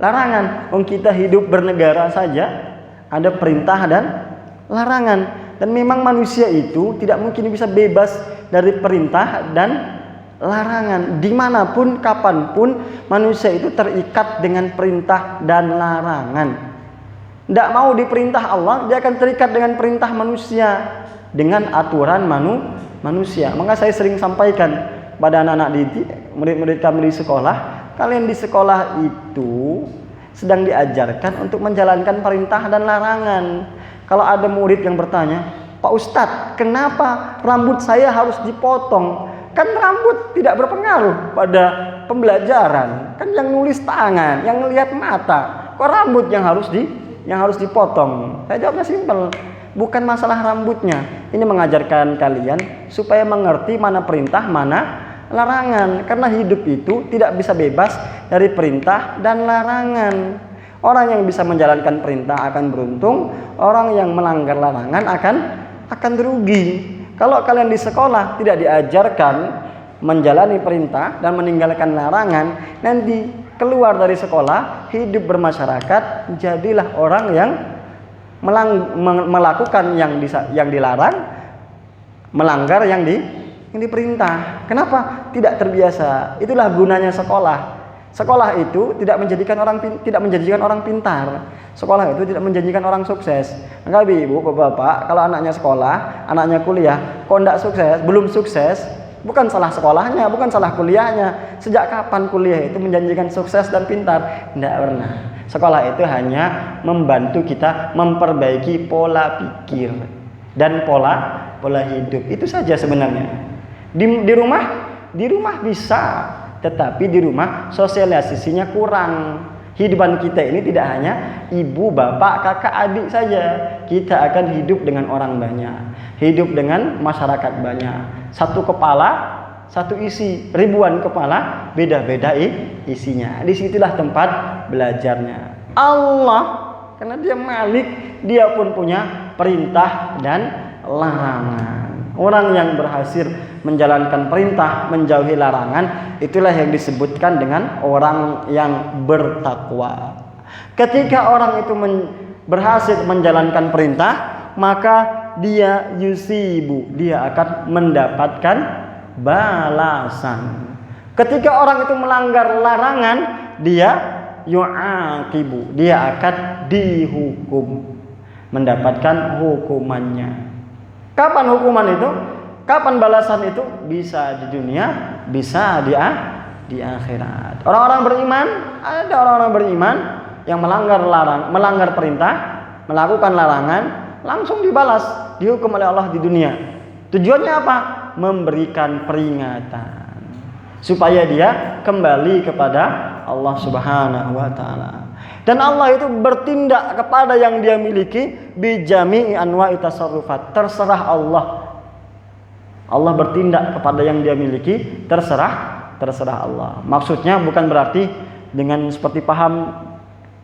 larangan. Kita hidup bernegara saja ada perintah dan larangan. Dan memang manusia itu tidak mungkin bisa bebas dari perintah dan larangan. Dimanapun, kapanpun, manusia itu terikat dengan perintah dan larangan. Tidak mau diperintah Allah, dia akan terikat dengan perintah manusia, dengan aturan manusia. Maka saya sering sampaikan pada anak-anak didik, murid-murid kami di sekolah, kalian di sekolah itu sedang diajarkan untuk menjalankan perintah dan larangan. Kalau ada murid yang bertanya, Pak Ustadz, kenapa rambut saya harus dipotong? Kan rambut tidak berpengaruh pada pembelajaran. Kan yang nulis tangan, yang lihat mata. Kok rambut yang harus dipotong? Saya jawabnya simpel. Bukan masalah rambutnya. Ini mengajarkan kalian supaya mengerti mana perintah, mana larangan. Karena hidup itu tidak bisa bebas dari perintah dan larangan. Orang yang bisa menjalankan perintah akan beruntung. Orang yang melanggar larangan akan rugi. Kalau kalian di sekolah tidak diajarkan menjalani perintah dan meninggalkan larangan, nanti keluar dari sekolah, hidup bermasyarakat, jadilah orang yang melakukan yang dilarang, melanggar yang diperintah. Kenapa? Tidak terbiasa. Itulah gunanya sekolah. Sekolah itu tidak menjadikan orang pintar. Sekolah itu tidak menjanjikan orang sukses. Maka ibu, bapak, kalau anaknya sekolah, anaknya kuliah, kok tidak sukses, belum sukses, bukan salah sekolahnya, bukan salah kuliahnya. Sejak kapan kuliah itu menjanjikan sukses dan pintar? Tidak pernah. Sekolah itu hanya membantu kita memperbaiki pola pikir dan pola hidup. Itu saja sebenarnya. Di rumah bisa, tetapi di rumah sosialisasinya kurang. Hidupan kita ini tidak hanya ibu, bapak, kakak, adik saja. Kita akan hidup dengan orang banyak, hidup dengan masyarakat banyak. Satu kepala, satu isi. Ribuan kepala, beda-beda isinya. Disitulah tempat belajarnya. Allah, karena dia Malik, dia pun punya perintah dan larangan. Orang yang berhasil menjalankan perintah, menjauhi larangan, itulah yang disebutkan dengan orang yang bertakwa. Ketika orang itu berhasil menjalankan perintah, maka dia yusibu, dia akan mendapatkan balasan. Ketika orang itu melanggar larangan, dia yu'aqibu, dia akan dihukum, mendapatkan hukumannya. Kapan hukuman itu? Kapan balasan itu? Bisa di dunia, bisa di akhirat. Orang-orang beriman, ada orang-orang beriman yang melanggar perintah, melakukan larangan, langsung dibalas, dihukum oleh Allah di dunia. Tujuannya apa? Memberikan peringatan supaya dia kembali kepada Allah Subhanahu wa taala. Dan Allah itu bertindak kepada yang dia miliki bijami'i anwa'i tasarrufat. Terserah Allah. Allah bertindak kepada yang dia miliki, terserah Allah. Maksudnya bukan berarti dengan seperti paham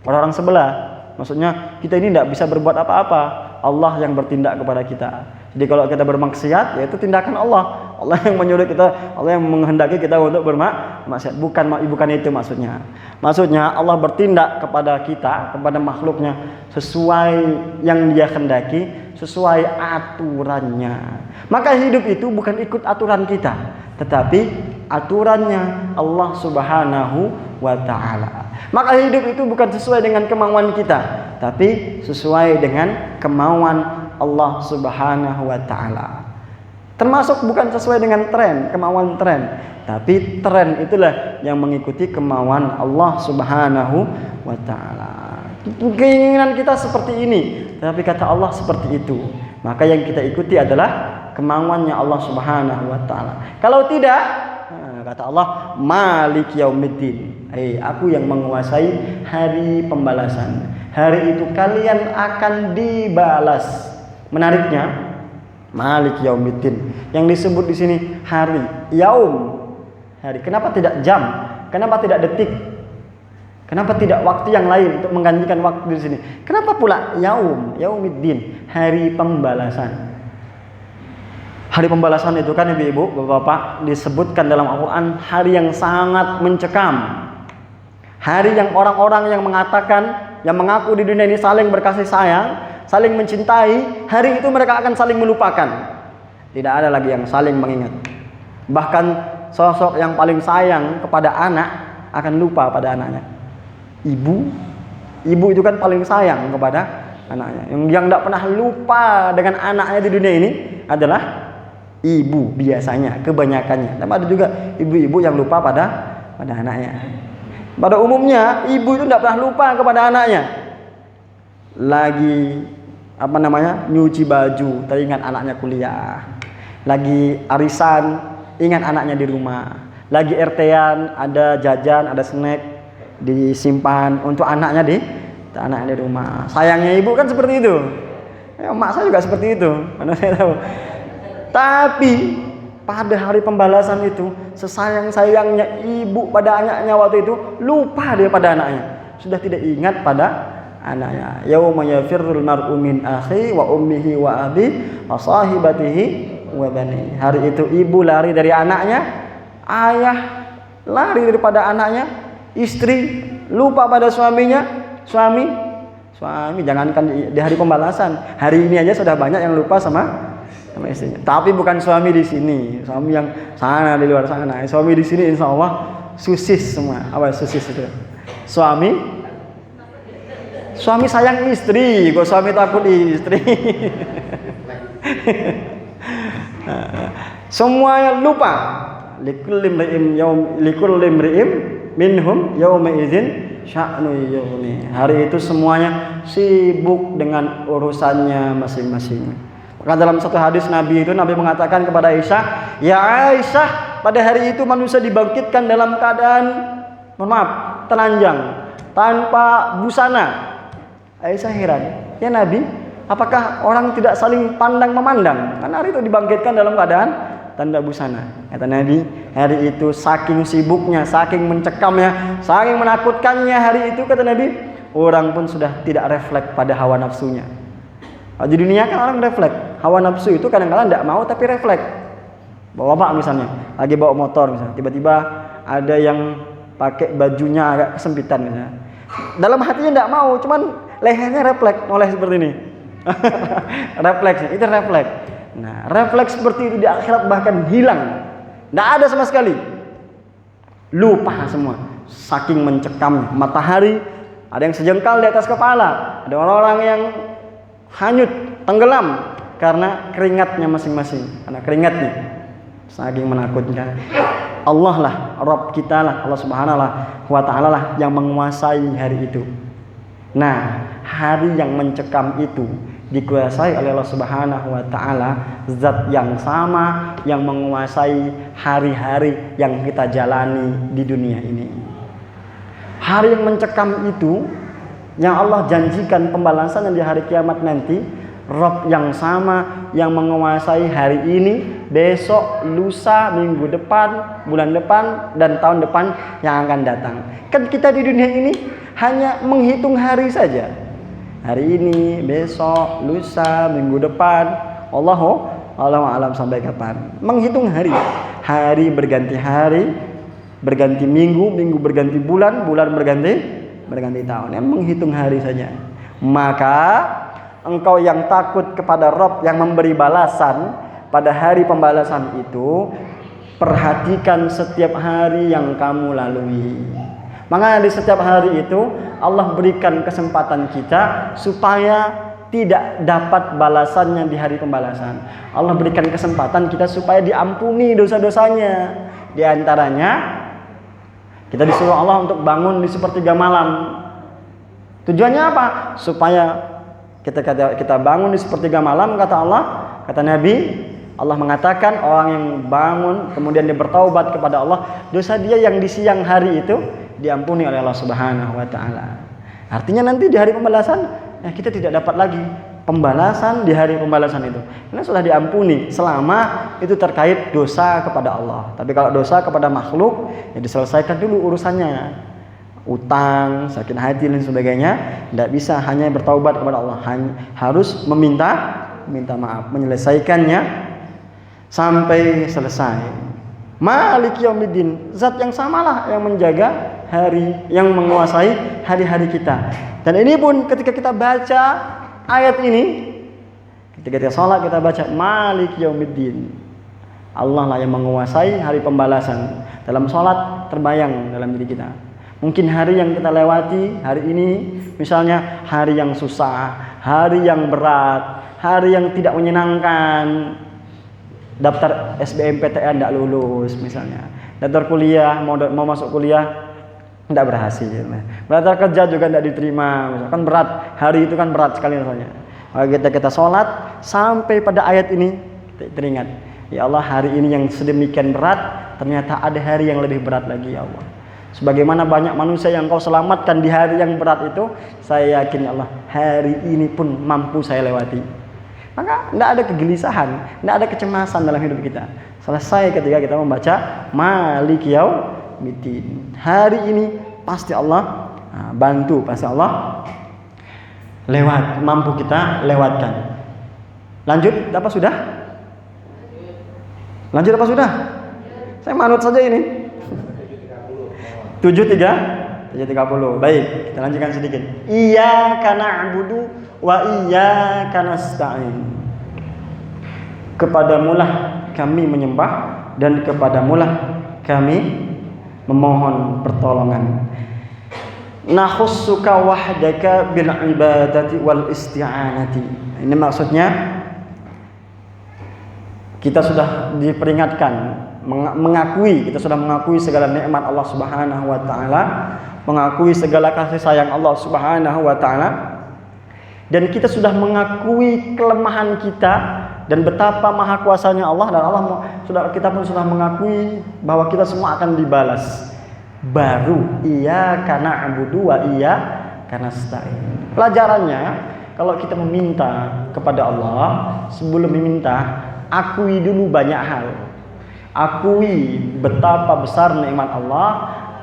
orang-orang sebelah. Maksudnya kita ini tidak bisa berbuat apa-apa. Allah yang bertindak kepada kita. Jadi kalau kita bermaksiat, ya itu tindakan Allah. Allah yang menyuruh kita, Allah yang menghendaki kita untuk bermaksiat. Bukan itu maksudnya. Maksudnya Allah bertindak kepada kita, kepada makhluknya sesuai yang dia hendaki, sesuai aturannya. Maka hidup itu bukan ikut aturan kita, tetapi aturannya Allah Subhanahu wa taala. Maka hidup itu bukan sesuai dengan kemauan kita, tapi sesuai dengan kemauan Allah Subhanahu wa taala. Termasuk bukan sesuai dengan kemauan tren, tapi tren itulah yang mengikuti kemauan Allah Subhanahu wa taala. Keinginan kita seperti ini, tapi kata Allah seperti itu. Maka yang kita ikuti adalah kemauannya Allah Subhanahu wa taala. Kalau tidak, kata Allah, Malik Yaumiddin. Aku yang menguasai hari pembalasan. Hari itu kalian akan dibalas. Menariknya, Malik Yaumiddin. Yang disebut di sini hari, yaum, hari. Kenapa tidak jam? Kenapa tidak detik? Kenapa tidak waktu yang lain untuk menggantikan waktu di sini? Kenapa pula Yaumiddin, hari pembalasan? Hari pembalasan itu kan ibu-ibu, bapak-bapak, disebutkan dalam Al-Quran hari yang sangat mencekam. Hari yang orang-orang yang mengatakan, yang mengaku di dunia ini saling berkasih sayang, saling mencintai, hari itu mereka akan saling melupakan. Tidak ada lagi yang saling mengingat. Bahkan sosok yang paling sayang kepada anak akan lupa pada anaknya. Ibu itu kan paling sayang kepada anaknya. Yang tidak pernah lupa dengan anaknya di dunia ini adalah ibu biasanya, kebanyakannya. Dan ada juga ibu-ibu yang lupa pada anaknya. Pada umumnya ibu itu tidak pernah lupa kepada anaknya. Lagi nyuci baju, teringat anaknya kuliah. Lagi arisan, ingat anaknya di rumah. Lagi RT-an, ada jajan, ada snack disimpan untuk anaknya di rumah. Sayangnya ibu kan seperti itu. Emak saya juga seperti itu, mana saya tahu. Tapi pada hari pembalasan itu, sesayang-sayangnya ibu pada anaknya waktu itu, lupa dia pada anaknya. Sudah tidak ingat pada anaknya. Yauma yafirrul mar'u min akhi wa ummihi wa abi wa sahibatihi wa bani. Hari itu ibu lari dari anaknya, ayah lari daripada anaknya, istri lupa pada suaminya, suami jangankan di hari pembalasan, hari ini aja sudah banyak yang lupa sama istrinya. Tapi bukan suami di sini, suami yang sana di luar sana. Suami di sini insya Allah susis semua. Apa susis itu? Suami sayang istri, kok suami takut istri. Semuanya lupa. Likulli imri'in minhum yawma idzin sya'nu yughni. Hari itu semuanya sibuk dengan urusannya masing-masing. Maka dalam satu hadis Nabi mengatakan kepada Aisyah, "Ya Aisyah, pada hari itu manusia dibangkitkan dalam keadaan telanjang, tanpa busana." Aisyah heran, "Ya Nabi, apakah orang tidak saling pandang memandang? Karena hari itu dibangkitkan dalam keadaan tanpa busana." Kata Nabi, hari itu saking sibuknya, saking mencekamnya, saking menakutkannya hari itu, kata Nabi, orang pun sudah tidak refleks pada hawa nafsunya. Di dunia kan orang refleks, hawa nafsu itu kadang-kadang tidak mau tapi refleks. Bapak misalnya, lagi bawa motor misalnya, tiba-tiba ada yang pakai bajunya agak kesempitan misalnya. Dalam hatinya tidak mau, cuman lehernya refleks oleh seperti ini. Refleks, itu refleks. Nah, refleks seperti itu di akhirat bahkan hilang. Tidak ada sama sekali. Lupa semua. Saking mencekam matahari, ada yang sejengkal di atas kepala, ada orang-orang yang hanyut, tenggelam karena keringatnya masing-masing, karena keringatnya saking menakutkan. Allah lah, Rabb kita lah, Allah Subhanahu wa Ta'ala lah yang menguasai hari itu. Nah, hari yang mencekam itu dikuasai oleh Allah Subhanahu wa Ta'ala, zat yang sama yang menguasai hari-hari yang kita jalani di dunia ini. Hari yang mencekam itu yang Allah janjikan pembalasan di hari kiamat nanti, Rabb yang sama yang menguasai hari ini, besok, lusa, minggu depan, bulan depan, dan tahun depan yang akan datang. Kan kita di dunia ini hanya menghitung hari saja. Hari ini, besok, lusa, minggu depan, Allahu a'lam sampai kapan. Menghitung hari. Hari berganti hari, berganti minggu, minggu berganti bulan, bulan berganti tahun. Yang menghitung hari saja. Maka engkau yang takut kepada Rabb yang memberi balasan pada hari pembalasan itu, perhatikan setiap hari yang kamu lalui. Maka di setiap hari itu Allah berikan kesempatan kita supaya tidak dapat balasannya di hari pembalasan. Allah berikan kesempatan kita supaya diampuni dosa-dosanya. Di antaranya kita disuruh Allah untuk bangun di sepertiga malam. Tujuannya apa? Supaya kita bangun di sepertiga malam, kata Allah, kata Nabi, Allah mengatakan orang yang bangun kemudian dia bertaubat kepada Allah, dosa dia yang di siang hari itu diampuni oleh Allah Subhanahu wa Ta'ala. Artinya nanti di hari pembalasan kita tidak dapat lagi pembalasan di hari pembalasan itu, karena sudah diampuni selama itu terkait dosa kepada Allah. Tapi kalau dosa kepada makhluk, ya diselesaikan dulu urusannya, utang, sakit hati dan sebagainya. Tidak bisa hanya bertaubat kepada Allah, harus meminta maaf, menyelesaikannya sampai selesai. Malik yaumiddin, zat yang samalah yang menjaga hari, yang menguasai hari-hari kita. Dan ini pun ketika kita baca ayat ini, ketika kita sholat kita baca Malik yaumiddin, Allah lah yang menguasai hari pembalasan. Dalam sholat terbayang dalam diri kita, mungkin hari yang kita lewati hari ini, misalnya hari yang susah, hari yang berat, hari yang tidak menyenangkan, daftar SBMPTN tidak lulus misalnya, daftar kuliah mau masuk kuliah tidak berhasil, daftar kerja juga tidak diterima, misalkan berat, hari itu kan berat sekali rasanya. Kita sholat sampai pada ayat ini teringat, ya Allah, hari ini yang sedemikian berat, ternyata ada hari yang lebih berat lagi ya Allah. Sebagaimana banyak manusia yang Kau selamatkan di hari yang berat itu, saya yakin ya Allah, hari ini pun mampu saya lewati. Maka tidak ada kegelisahan, tidak ada kecemasan dalam hidup kita. Selesai ketika kita membaca Malik yaumiddin. Hari ini pasti Allah bantu, pasti Allah mampu kita lewatkan. Lanjut, apa sudah? Lanjut apa sudah? Saya manut saja ini. 7.30. Baik, kita lanjutkan sedikit. Iyyaka na'budu wa iyyaka nasta'in. Kepadamulah kami menyembah dan kepadamulah kami memohon pertolongan. Nakhussuka wahdaka bil ibadati wal isti'anati. Ini maksudnya kita sudah diperingatkan, kita sudah mengakui segala nikmat Allah Subhanahu wa taala, mengakui segala kasih sayang Allah Subhanahu wa taala, dan kita sudah mengakui kelemahan kita dan betapa maha kuasanya Allah, dan kita pun sudah mengakui bahwa kita semua akan dibalas. Baru iyyaka na'budu wa iyyaka nasta'in. Pelajarannya, kalau kita meminta kepada Allah, sebelum meminta, akui dulu banyak hal. Akui betapa besar nikmat Allah,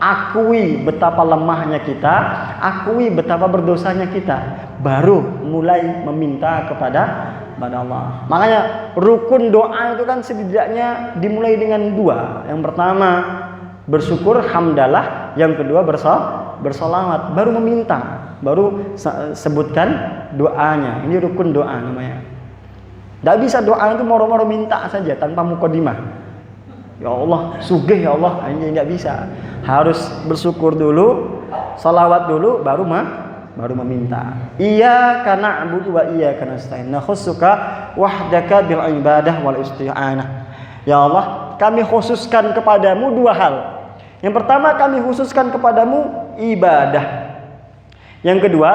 akui betapa lemahnya kita, akui betapa berdosanya kita, baru mulai meminta kepada Allah. Makanya rukun doa itu kan setidaknya dimulai dengan dua. Yang pertama bersyukur, hamdalah. Yang kedua bersolawat, baru meminta, baru sebutkan doanya. Ini rukun doa namanya. Tidak bisa doa itu moro-moro minta saja tanpa mukadimah. Ya Allah, sugih ya Allah, ini nggak bisa. Harus bersyukur dulu, salawat dulu, baru meminta. Iyyaka na'budu wa iyyaka nasta'in. Nakhussuka wahdaka bil ibadah wal isti'anah. Ya Allah, kami khususkan kepadamu dua hal. Yang pertama, kami khususkan kepadamu ibadah. Yang kedua,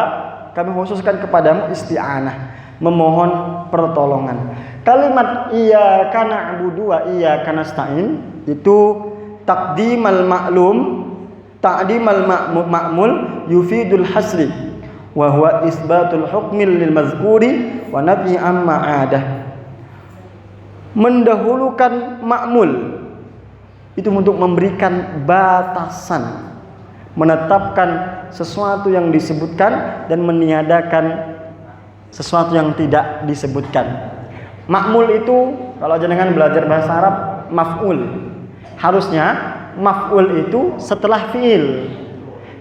kami khususkan kepadamu isti'anah, memohon pertolongan. Kalimat iyyaka na'budu wa iyyaka nasta'in itu taqdimal ma'mul yufidul hasri wa huwa isbatul hukmi lil mazkuri wa nafi amma adah. Mendahulukan ma'mul itu untuk memberikan batasan, menetapkan sesuatu yang disebutkan dan meniadakan sesuatu yang tidak disebutkan. Ma'mul itu kalau jenengan belajar bahasa Arab, maf'ul. Harusnya maf'ul itu setelah fi'il.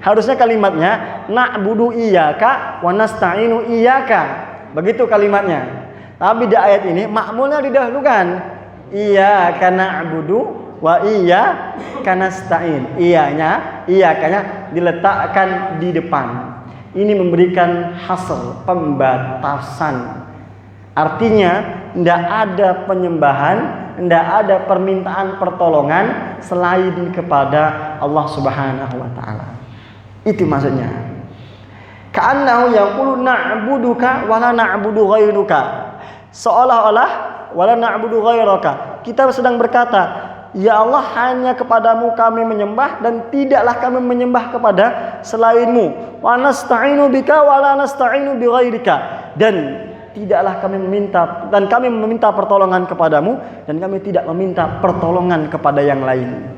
Harusnya kalimatnya na'budu iyyaka wa nasta'inu iyyaka. Begitu kalimatnya. Tapi di ayat ini ma'mulnya didahulukan. Iyyaka na'budu wa iyyaka nasta'in. Iyakanya diletakkan di depan. Ini memberikan hasr, pembatasan. Artinya tidak ada penyembahan, tidak ada permintaan pertolongan selain kepada Allah Subhanahu wa taala. Itu maksudnya. Ka'annahu yaqulu na'buduka wa la na'budu ghairuka. Seolah-olah wa la na'budu ghairaka. Kita sedang berkata, ya Allah, hanya kepadamu kami menyembah dan tidaklah kami menyembah kepada selainmu. Wa nasta'inu bika wa la nasta'inu bi ghairika. Dan tidaklah kami meminta pertolongan kepadamu dan kami tidak meminta pertolongan kepada yang lain.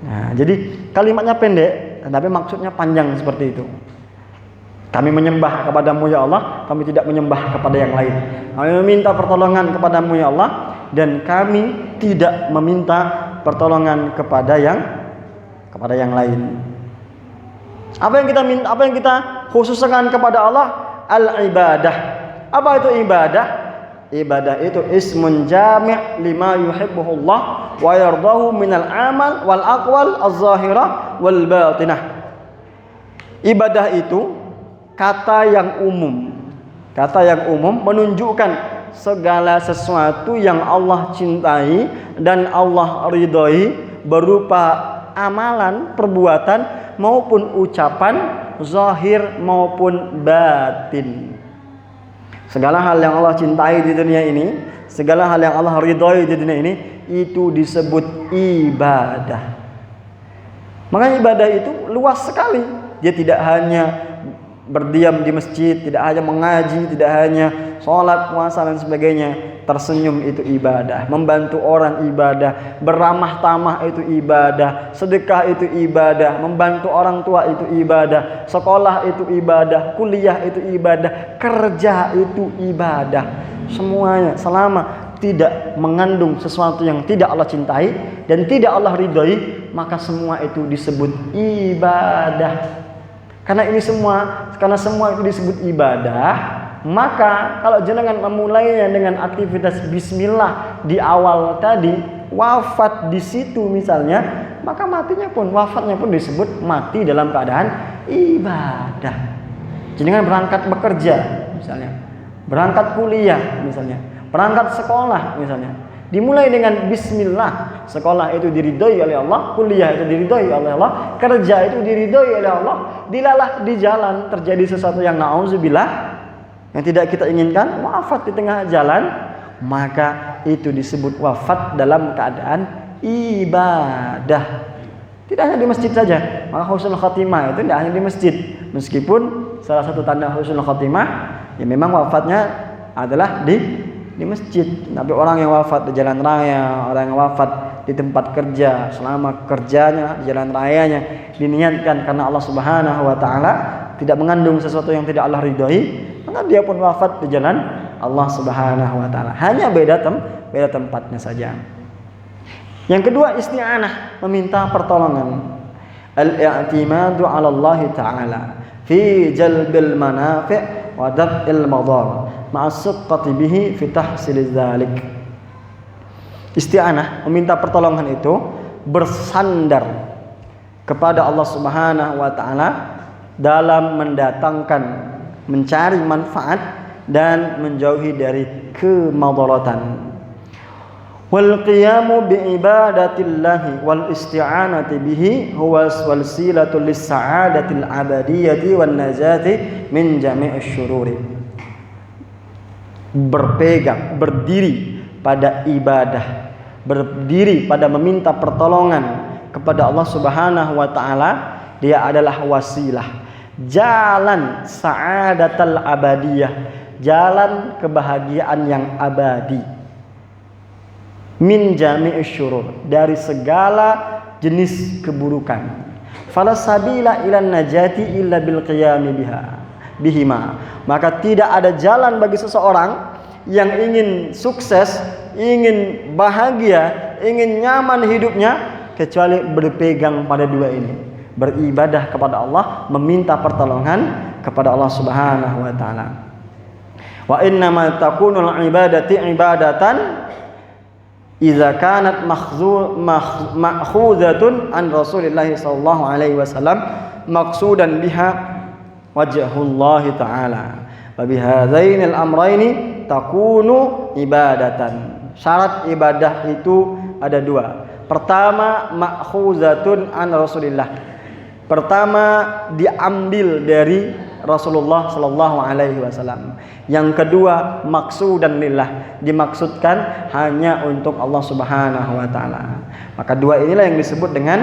Nah, jadi kalimatnya pendek tapi maksudnya panjang seperti itu. Kami menyembah kepadamu ya Allah, kami tidak menyembah kepada yang lain. Kami meminta pertolongan kepadamu ya Allah dan kami tidak meminta pertolongan kepada yang lain. Apa yang kita khususkan kepada Allah? Al-ibadah. Apa itu ibadah? Ibadah itu ismun jami' lima yuhibbuhullah wa yardahu minal amal wal aqwal az-zahirah wal batinah. Ibadah itu kata yang umum menunjukkan segala sesuatu yang Allah cintai dan Allah ridhoi berupa amalan, perbuatan maupun ucapan, zahir maupun batin. Segala hal yang Allah cintai di dunia ini, segala hal yang Allah ridhoi di dunia ini, itu disebut ibadah. Makanya ibadah itu luas sekali. Dia tidak hanya berdiam di masjid, tidak hanya mengaji, tidak hanya sholat, puasa dan sebagainya. Tersenyum itu ibadah, membantu orang ibadah, beramah tamah itu ibadah, sedekah itu ibadah, membantu orang tua itu ibadah, sekolah itu ibadah, kuliah itu ibadah, kerja itu ibadah. Semuanya selama tidak mengandung sesuatu yang tidak Allah cintai dan tidak Allah ridhoi, maka semua itu disebut ibadah. Karena semua itu disebut ibadah, maka kalau jenengan memulainya dengan aktivitas bismillah di awal tadi, wafat di situ misalnya, maka wafatnya pun disebut mati dalam keadaan ibadah. Jenengan berangkat bekerja misalnya, berangkat kuliah misalnya, berangkat sekolah misalnya, dimulai dengan bismillah, sekolah itu diridhoi oleh Allah, kuliah itu diridhoi oleh Allah, kerja itu diridhoi oleh Allah. Dilalah di jalan terjadi sesuatu yang na'udzubillah, yang tidak kita inginkan, wafat di tengah jalan, maka itu disebut wafat dalam keadaan ibadah. Tidak hanya di masjid saja, maka husnul khatimah itu tidak hanya di masjid. Meskipun salah satu tanda husnul khatimah ya memang wafatnya adalah di masjid. Tapi orang yang wafat di jalan raya, orang yang wafat di tempat kerja, selama kerjanya di jalan rayanya diniatkan karena Allah Subhanahu wa taala, tidak mengandung sesuatu yang tidak Allah ridhoi, maka dia pun wafat di jalan Allah Subhanahu wa taala. Hanya beda tempatnya saja. Yang kedua, isti'anah, meminta pertolongan. Al-i'timadu 'ala Allah taala fi jalbil manafi' wa daf'il madar ma'as-siqqati bihi fi tahsil dzalik. Isti'anah, meminta pertolongan itu bersandar kepada Allah Subhanahu wa taala dalam mencari manfaat dan menjauhi dari kemadaratan. Wal qiyamu bi ibadatillahi wal isti'anati bihi huwa wasilatu lis sa'adatil abadiyyati wan najati min jami'isy syururi. Berdiri pada ibadah, berdiri pada meminta pertolongan kepada Allah Subhanahu wa taala, dia adalah wasilah, jalan sa'adatul abadiyah, jalan kebahagiaan yang abadi. Min jami'isy syurur, dari segala jenis keburukan. Fala sabila ilan najati illa bil qiyami bihima. Maka tidak ada jalan bagi seseorang yang ingin sukses, ingin bahagia, ingin nyaman hidupnya kecuali berpegang pada dua ini. Beribadah kepada Allah, meminta pertolongan kepada Allah Subhanahu wa taala. Wa innama takunul ibadati ibadatan idza kanat ma'khuzatun an Rasulillah sallallahu alaihi wasallam maqsudan biha wajhullah taala. Wa bihadzainil amrayni takunu ibadatan. Syarat ibadah itu ada dua. Pertama, ma'khuzatun an Rasulillah. Pertama, diambil dari Rasulullah sallallahu alaihi wasallam. Yang kedua, maksudan lillah, dimaksudkan hanya untuk Allah Subhanahu wa taala. Maka dua inilah yang disebut dengan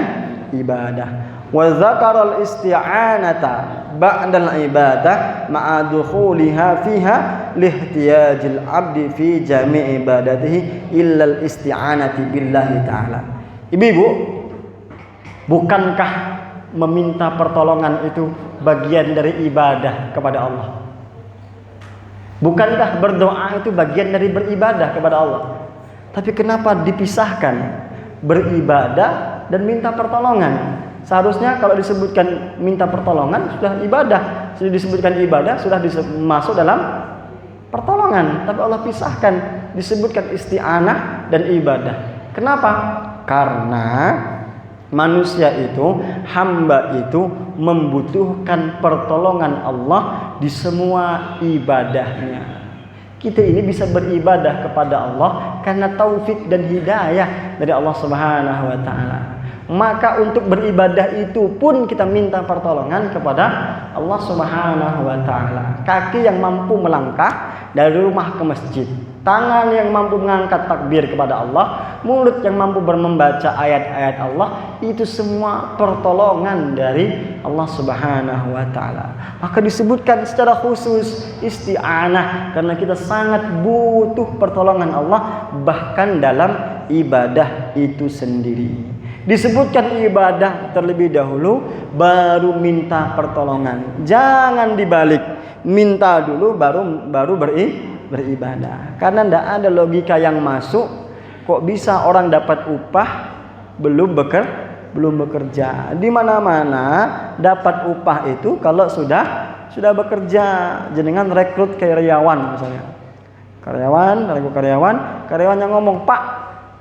ibadah. Wa dzakaral isti'anata ba'dal ibadah ma'a dukhuliha fiha lihtiyajil 'abdi fi jami' ibadatihi illa al-isti'anati billahi ta'ala. Ibu-ibu, bukankah meminta pertolongan itu bagian dari ibadah kepada Allah? Bukankah berdoa itu bagian dari beribadah kepada Allah? Tapi kenapa dipisahkan beribadah dan minta pertolongan? Seharusnya kalau disebutkan minta pertolongan sudah ibadah, sudah disebutkan ibadah, sudah masuk dalam pertolongan. Tapi Allah pisahkan, disebutkan isti'anah dan ibadah. Kenapa? Karena manusia itu, hamba itu membutuhkan pertolongan Allah di semua ibadahnya. Kita ini bisa beribadah kepada Allah karena taufik dan hidayah dari Allah Subhanahu wa taala. Maka untuk beribadah itu pun kita minta pertolongan kepada Allah Subhanahu wa taala. Kaki yang mampu melangkah dari rumah ke masjid, tangan yang mampu mengangkat takbir kepada Allah, mulut yang mampu membaca ayat-ayat Allah, itu semua pertolongan dari Allah Subhanahu wa taala. Maka disebutkan secara khusus isti'anah karena kita sangat butuh pertolongan Allah bahkan dalam ibadah itu sendiri. Disebutkan ibadah terlebih dahulu baru minta pertolongan. Jangan dibalik. Minta dulu baru beribadah. Karena tidak ada logika yang masuk, kok bisa orang dapat upah belum bekerja. Di mana-mana dapat upah itu kalau sudah bekerja. Jenengan rekrut karyawan misalnya. Karyawan yang ngomong, "Pak,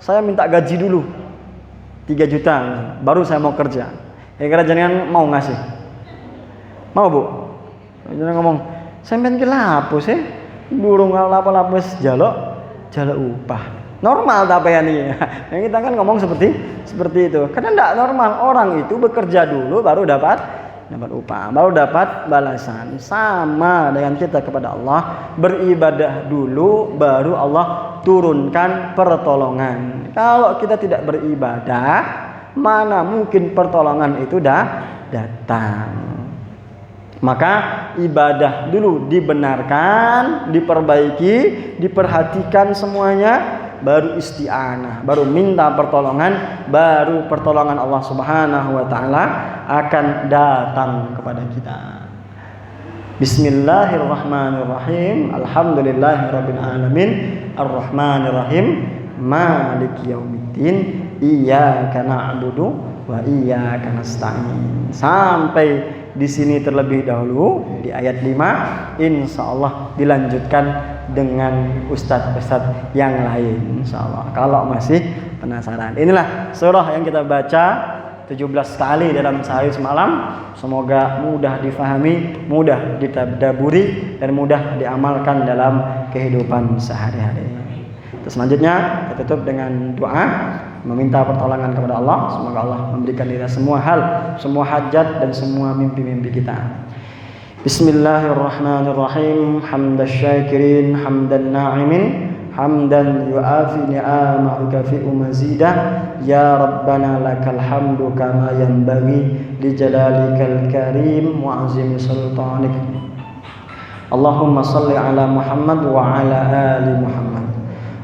saya minta gaji dulu 3 juta misalnya, baru saya mau kerja." Kira-kira jenengan mau ngasih? Mau, Bu? Jenengan ngomong, "Sampeyan ki lapo sih? Durung lapo-lapo jaluk upah." Normal tapi ya nih. Yang kita kan ngomong seperti itu. Karena tidak normal, orang itu bekerja dulu baru dapat upah, baru dapat balasan. Sama dengan kita kepada Allah, beribadah dulu baru Allah turunkan pertolongan. Kalau kita tidak beribadah, mana mungkin pertolongan itu datang. Maka ibadah dulu dibenarkan, diperbaiki, diperhatikan semuanya, baru isti'anah, baru minta pertolongan, baru pertolongan Allah Subhanahu wa taala akan datang kepada kita. Bismillahirrahmanirrahim. Alhamdulillahirabbil alamin. Arrahmanirrahim. Maliki yaumiddin. Iyyaka na'budu wa iyyaka nasta'in. Sampai di sini terlebih dahulu di ayat 5, insyaallah dilanjutkan dengan ustadz-ustadz yang lain insyaallah. Kalau masih penasaran, inilah surah yang kita baca 17 kali dalam sehari semalam. Semoga mudah difahami, mudah ditadaburi, dan mudah diamalkan dalam kehidupan sehari-hari. Terus selanjutnya kita tutup dengan doa, meminta pertolongan kepada Allah. Semoga Allah memberikan kita semua hal, semua hajat dan semua mimpi-mimpi kita. Bismillahirrahmanirrahim. Hamdasy syakirin, hamdan na'imin, hamdan yu'afi ni'amahu kafi'u mazidah. Ya Rabbana lakal hamdu kama yanbaghi li jalalikal karim wa azimi sultanik. Allahumma salli ala Muhammad wa ala ali Muhammad.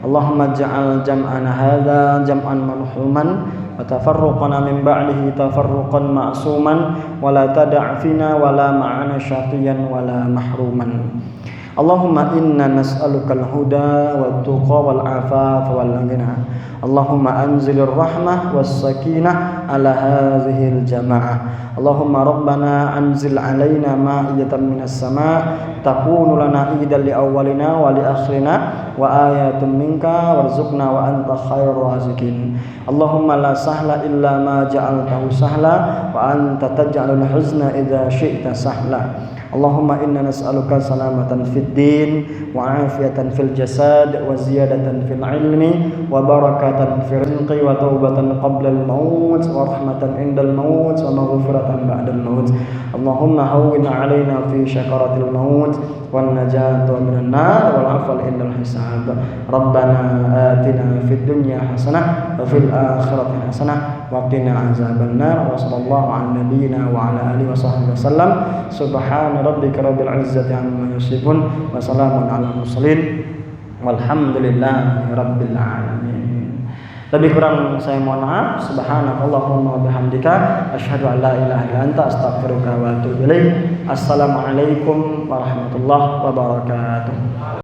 Allahumma ja'al jam'ana hadha jam'an marhuman wa tafarruqana min ba'dihi tafarruqan ma'suman wa la tada' fina wa la ma'ana syaqiyan wa la mahruman. Allahumma inna nas'aluka al-huda wat-tuqa wal-'afafa wal-ghina. Allahumma anzilir rahmah was-sakinah ala hadhihi al-jama'ah. Allahumma rabbana anzil 'alaina ma'idatan minas sama' takunu lana idan li awwalina wa li akhirina wa ayatun minka warzuqna wa anta khairur raziqin. Allahumma la sahla illa ma ja'altahu sahla wa anta taj'alul huzna idza syi'ta sahla. Allahumma inna nas'aluka salamatan fid din wa afiyatan fil jasad wa ziyadatan fil ilmi wa barakatan fil rizqi wa taubatan qabla al maut wa rahmatan indal maut wa maghfiratan ba'da al maut. Allahumma hawwin 'alaina fi syakaratil maut wan najata minan nar wal 'afwa indal hisab. Rabbana atina fid dunya hasanah wa fil akhirati hasanah wa qina azaban nar. Wa sallallahu ala nabiyyina wa ala alihi wa sahbihi wasallam. Subhana rabbika rabbil izzati amma yasifun wa salamun ala mursalin walhamdulillahi rabbil alamin. Lebih kurang saya mohon maaf. Subhanakallahumma wa bihamdika asyhadu an la ilaha illa anta astaghfiruka wa atubu ilaik. Assalamualaikum warahmatullahi wabarakatuh.